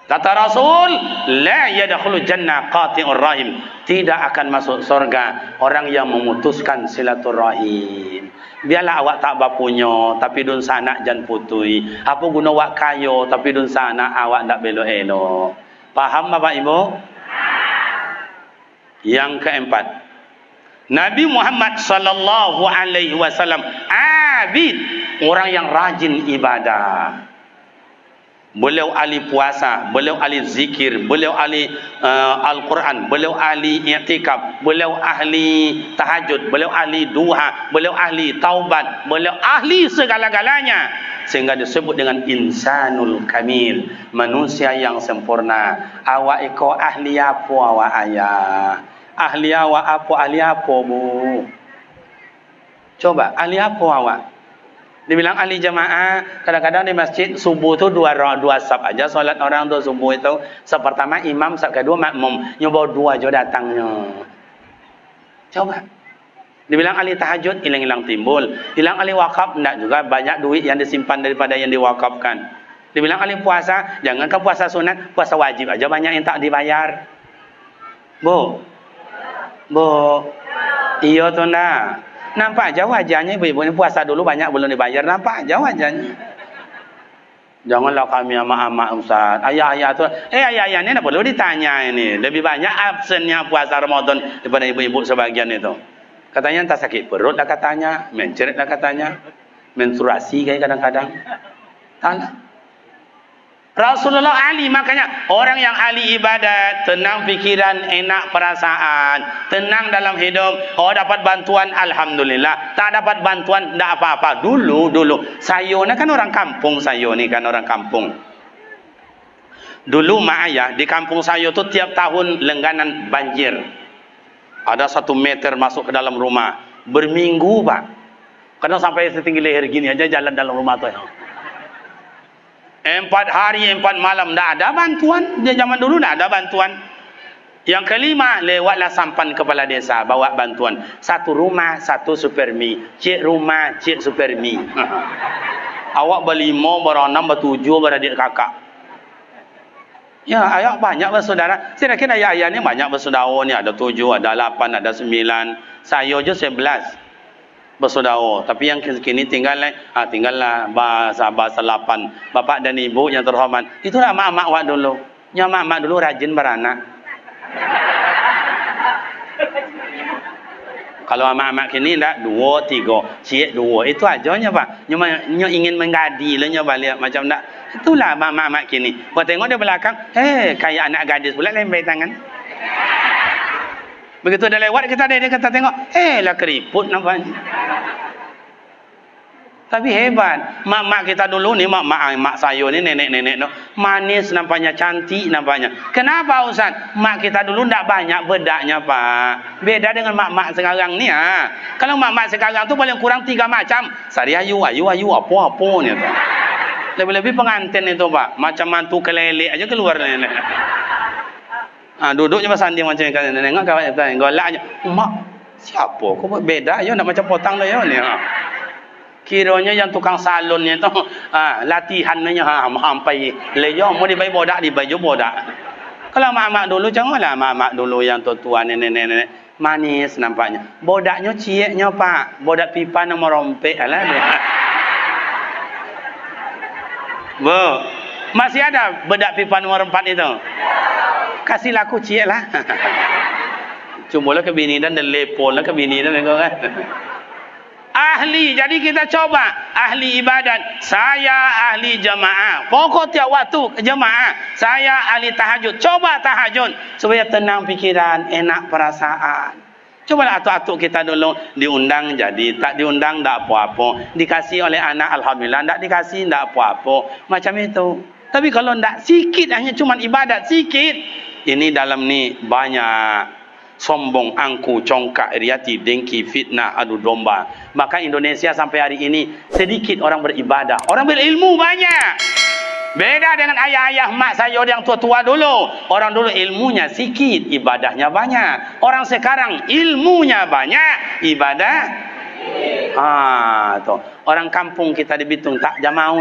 Kata Rasul, la yadkhulu jannah qati'ur rahim. Tidak akan masuk surga orang yang memutuskan silaturahim. Biarlah awak tak bapunya tapi dun sanak jan putui. Apa guna awak kayo tapi dun sanak awak ndak belok-elok. Paham Bapak Ibu? Yang keempat, Nabi Muhammad sallallahu alaihi wasallam abid, orang yang rajin ibadah. Beliau ahli puasa, beliau ahli zikir, beliau ahli Al-Quran, beliau ahli i'tikaf, beliau ahli tahajud, beliau ahli duha, beliau ahli taubat, beliau ahli segala-galanya. Sehingga disebut dengan insanul kamil, manusia yang sempurna. Awak iko ahli apa awak ayah? Ahli awak apa? Ahli apa Bu? Coba, ahli apa awak? Dibilang ahli jamaah, kadang-kadang di masjid subuh tu dua saf aja solat orang tu subuh itu. Saf pertama imam, saf kedua makmum. Nyoba dua aja datangnya. Coba. Dibilang ahli tahajud, hilang-hilang timbul. Hilang ahli wakaf, enggak juga, banyak duit yang disimpan daripada yang diwakafkan. Dibilang ahli puasa, jangankan puasa sunat, puasa wajib aja banyak yang tak dibayar. Bu. Iya tu ndak. Nampak aja wajahnya ibu-ibu ini puasa dulu banyak belum dibayar. Nampak aja wajahnya. Janganlah kami amak-amak Ustaz. Ayah-ayah tu, ayah-ayah ni tak perlu ditanya ini. Lebih banyak absennya puasa Ramadan daripada ibu-ibu sebagian itu. Katanya entah sakit perut lah katanya, menceret lah katanya, menstruasi kayak kadang-kadang. Tanah. Rasulullah ahli, makanya orang yang ahli ibadat, tenang fikiran, enak perasaan, tenang dalam hidup. Oh dapat bantuan, alhamdulillah. Tak dapat bantuan, tak apa-apa. Dulu saya ni kan orang kampung, Dulu mak ayah di kampung saya tu tiap tahun langganan banjir. Ada 1 meter masuk ke dalam rumah, berminggu pak. Kadang sampai setinggi leher gini aja jalan dalam rumah tu. 4 hari 4 malam tak ada bantuan. Dia zaman dulu tak ada bantuan. Yang kelima, lewatlah sampan kepala desa bawa bantuan. 1 rumah 1 supermi. Cik rumah cik supermi. Awak berlima, berenam, bertujuh beradik kakak. Ya, ayah banyak bersaudara. Saya kira ayah-ayah ni banyak bersaudara ni, ada 7, ada 8, ada 9. Saya je 11. Bersaudara, tapi yang kini tinggallah bahasa 8 bapak dan ibu yang terhormat. Itulah mak-mak wak dulu. Nya mak-mak dulu rajin beranak. Kalau mak-mak kini ndak 2, 3, cik 2. Itu ajanya pak. Nyo ingin menggadi lah nyo balik macam ndak. Itulah mak-mak kini. Kau tengok dia belakang, kayak anak gadis pula lembek tangan. Begitu dah lewat kita dia kata tengok, lah keriput nampaknya. Tapi hebat, mak-mak kita dulu ni, mak saya ni, nenek-nenek no, manis nampaknya, cantik nampaknya. Kenapa Ustaz? Mak kita dulu tak banyak bedaknya pak. Beda dengan mak-mak sekarang ni ha. Kalau mak-mak sekarang tu paling kurang 3 macam. Sari ayu apa ni tu. Lebih-lebih pengantin itu pak, macam mantu kelelek aja keluar nenek. Duduknya bersanding macam ni, tengok kawan kita golaknya. Mak, siapa? Kau buat beda yo nak macam potang dah yo ni. Kiranya yang tukang salonnya tu latihannya sampai leyo mau dibayar bodak dibayar bodak. Kalau mak-mak dulu janganlah mak-mak dulu yang tua-tua nenek-nenek manis nampaknya. Bodaknya cieknya pak, bodak pipa nama rompek alah dia. Bu, masih ada bedak pipa nomor 4 itu? Kasih laku cik lah. Cuma ke bini dan lepon lah ke bini dan kan. Ahli, jadi kita coba ahli ibadat. Saya ahli jamaah. Pokok tiap waktu jamaah. Saya ahli tahajud. Coba tahajud supaya tenang fikiran, enak perasaan. Cobalah atuk-atuk kita dulu diundang jadi, tak diundang tak apa-apa. Dikasih oleh anak alhamdulillah, tak dikasih tak apa-apa. Macam itu. Tapi kalau tak sikit, hanya cuma ibadat sikit. Ini dalam ni banyak sombong, angku, congkak, riati, dengki, fitnah, adu domba. Maka Indonesia sampai hari ini sedikit orang beribadah. Orang berilmu banyak. Beda dengan ayah-ayah mak saya yang tua-tua dulu. Orang dulu ilmunya sikit, ibadahnya banyak. Orang sekarang ilmunya banyak, ibadah tuh. Orang kampung kita di Bitung tak mau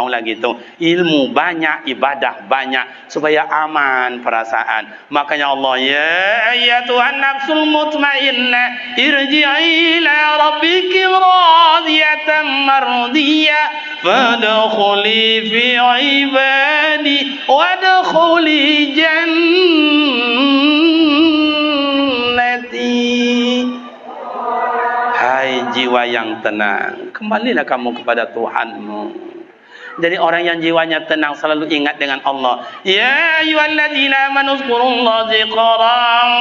lagi tu. Ilmu banyak, ibadah banyak supaya aman perasaan. Makanya Allah, ya ayyatuhan nafsul mutmainnah irji'i ila rabbiki radiyatan mardiyah fadkhuli fi ibadi wadkhuli jannati. Hai jiwa yang tenang, kembalilah kamu kepada Tuhanmu. Jadi orang yang jiwanya tenang selalu ingat dengan Allah. Ya ayyuhalladzina amanu zkurullaha dzikran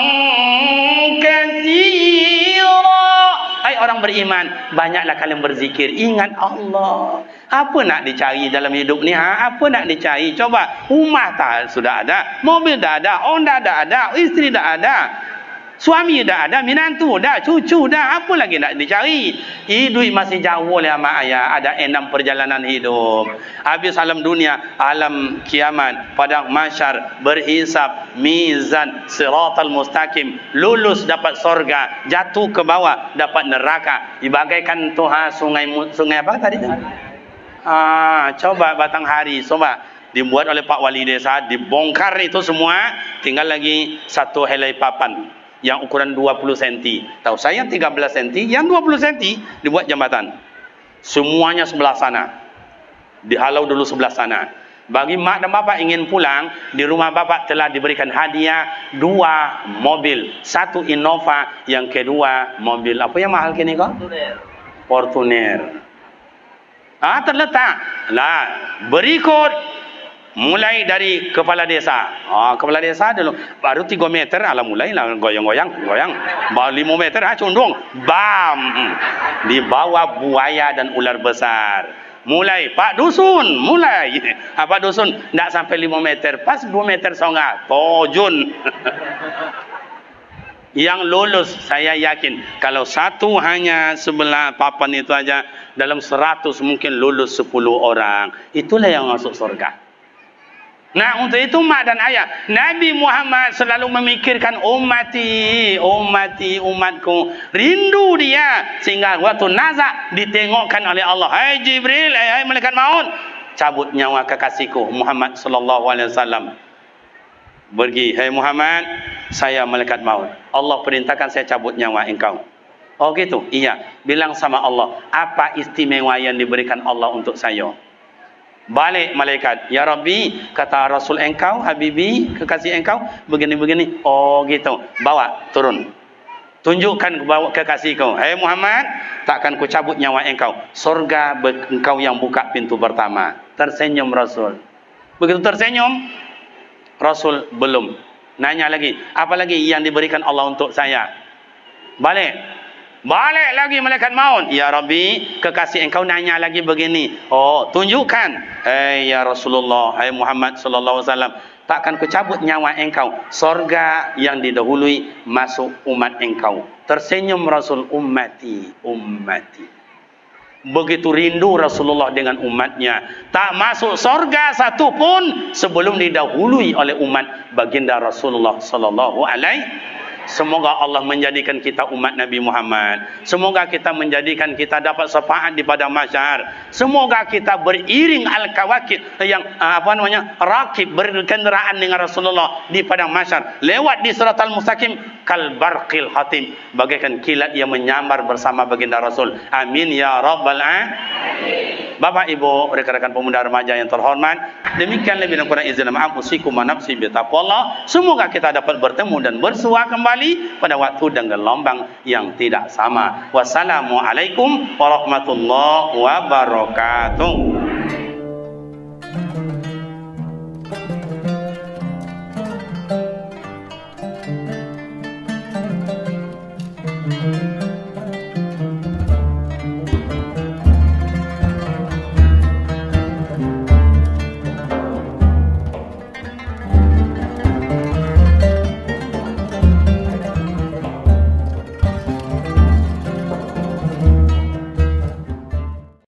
katsira. Hai orang beriman, banyaklah kalian berzikir, ingat Allah. Apa nak dicari dalam hidup ni? Apa nak dicari? Coba, rumah tak sudah ada, mobil dah ada, onda dah ada, isteri dah ada. Suami dah ada, minantu dah, cucu dah, apa lagi nak dicari? Hidup masih jauh oleh mak ayah, ada 6 perjalanan hidup. Habis alam dunia, alam kiamat, padang mahsyar, berhisab, mizan, siratal mustaqim, lulus dapat sorga, jatuh ke bawah dapat neraka. Dibagaikan Tuhan sungai apa tadi? Coba batang hari, coba dibuat oleh Pak Wali Desa, dibongkar itu semua, tinggal lagi satu helai papan yang ukuran 20 cm. Tahu saya 13 cm, yang 20 cm dibuat jembatan. Semuanya sebelah sana. Dihalau dulu sebelah sana. Bagi mak dan bapak ingin pulang, di rumah bapak telah diberikan hadiah 2 mobil. 1 Innova, yang kedua mobil apa yang mahal kini kok? Fortuner. Terletak. Lah, berikut mulai dari kepala desa. Kepala desa dulu baru 3 meter ala mulai lah goyang-goyang. Baru 5 meter condong. Bam. Di bawah buaya dan ular besar. Mulai Pak Dusun, mulai. Pak Dusun enggak sampai 5 meter, pas 2 meter songa. Tojun. Yang lulus saya yakin kalau satu hanya sebelah papan itu aja dalam 100 mungkin lulus 10 orang. Itulah yang masuk surga. Nah, untuk itu mak dan ayah, Nabi Muhammad selalu memikirkan umatku, rindu dia sehingga waktu nazak ditengokkan oleh Allah. Hai Jibril, hai malaikat maut, cabut nyawa kekasihku Muhammad sallallahu alaihi wasallam. Pergi, hai Muhammad, saya malaikat maut. Allah perintahkan saya cabut nyawa engkau. Oh gitu? Iya. Bilang sama Allah, apa istimewa yang diberikan Allah untuk saya? Balik malaikat, ya Rabbi, kata Rasul engkau, Habibi, kekasih engkau, begini-begini. Oh gitu, bawa, turun. Tunjukkan kekasihku, hai Muhammad, takkan ku cabut nyawa engkau. Surga engkau yang buka pintu pertama. Tersenyum Rasul. Begitu tersenyum, Rasul belum. Nanya lagi, apa lagi yang diberikan Allah untuk saya? Balik lagi malaikat maut, ya Rabbi, kekasih engkau nanya lagi begini. Oh, tunjukkan. Ya Rasulullah, hai Muhammad sallallahu alaihi wasallam, takkan kucabut nyawa engkau. Surga yang didahului masuk umat engkau. Tersenyum Rasul, ummati. Begitu rindu Rasulullah dengan umatnya, tak masuk surga satu pun sebelum didahului oleh umat baginda Rasulullah sallallahu alaihi. Semoga Allah menjadikan kita umat Nabi Muhammad. Semoga kita menjadikan kita dapat syafaat di padang mahsyar. Semoga kita beriring al-kawakib yang rakib berkendaraan dengan Rasulullah di padang mahsyar. Lewat di siratal mustaqim kal barqil hatim, bagaikan kilat yang menyambar bersama baginda Rasul. Amin ya rabbal alamin. Bapak Ibu, rekan-rekan pemuda remaja yang terhormat, demikian lebih dan kurang izin maaf usikum wa nafsi bi taqwallah. Semoga kita dapat bertemu dan bersua kembali pada waktu dan gelombang yang tidak sama. Wassalamualaikum warahmatullahi wabarakatuh.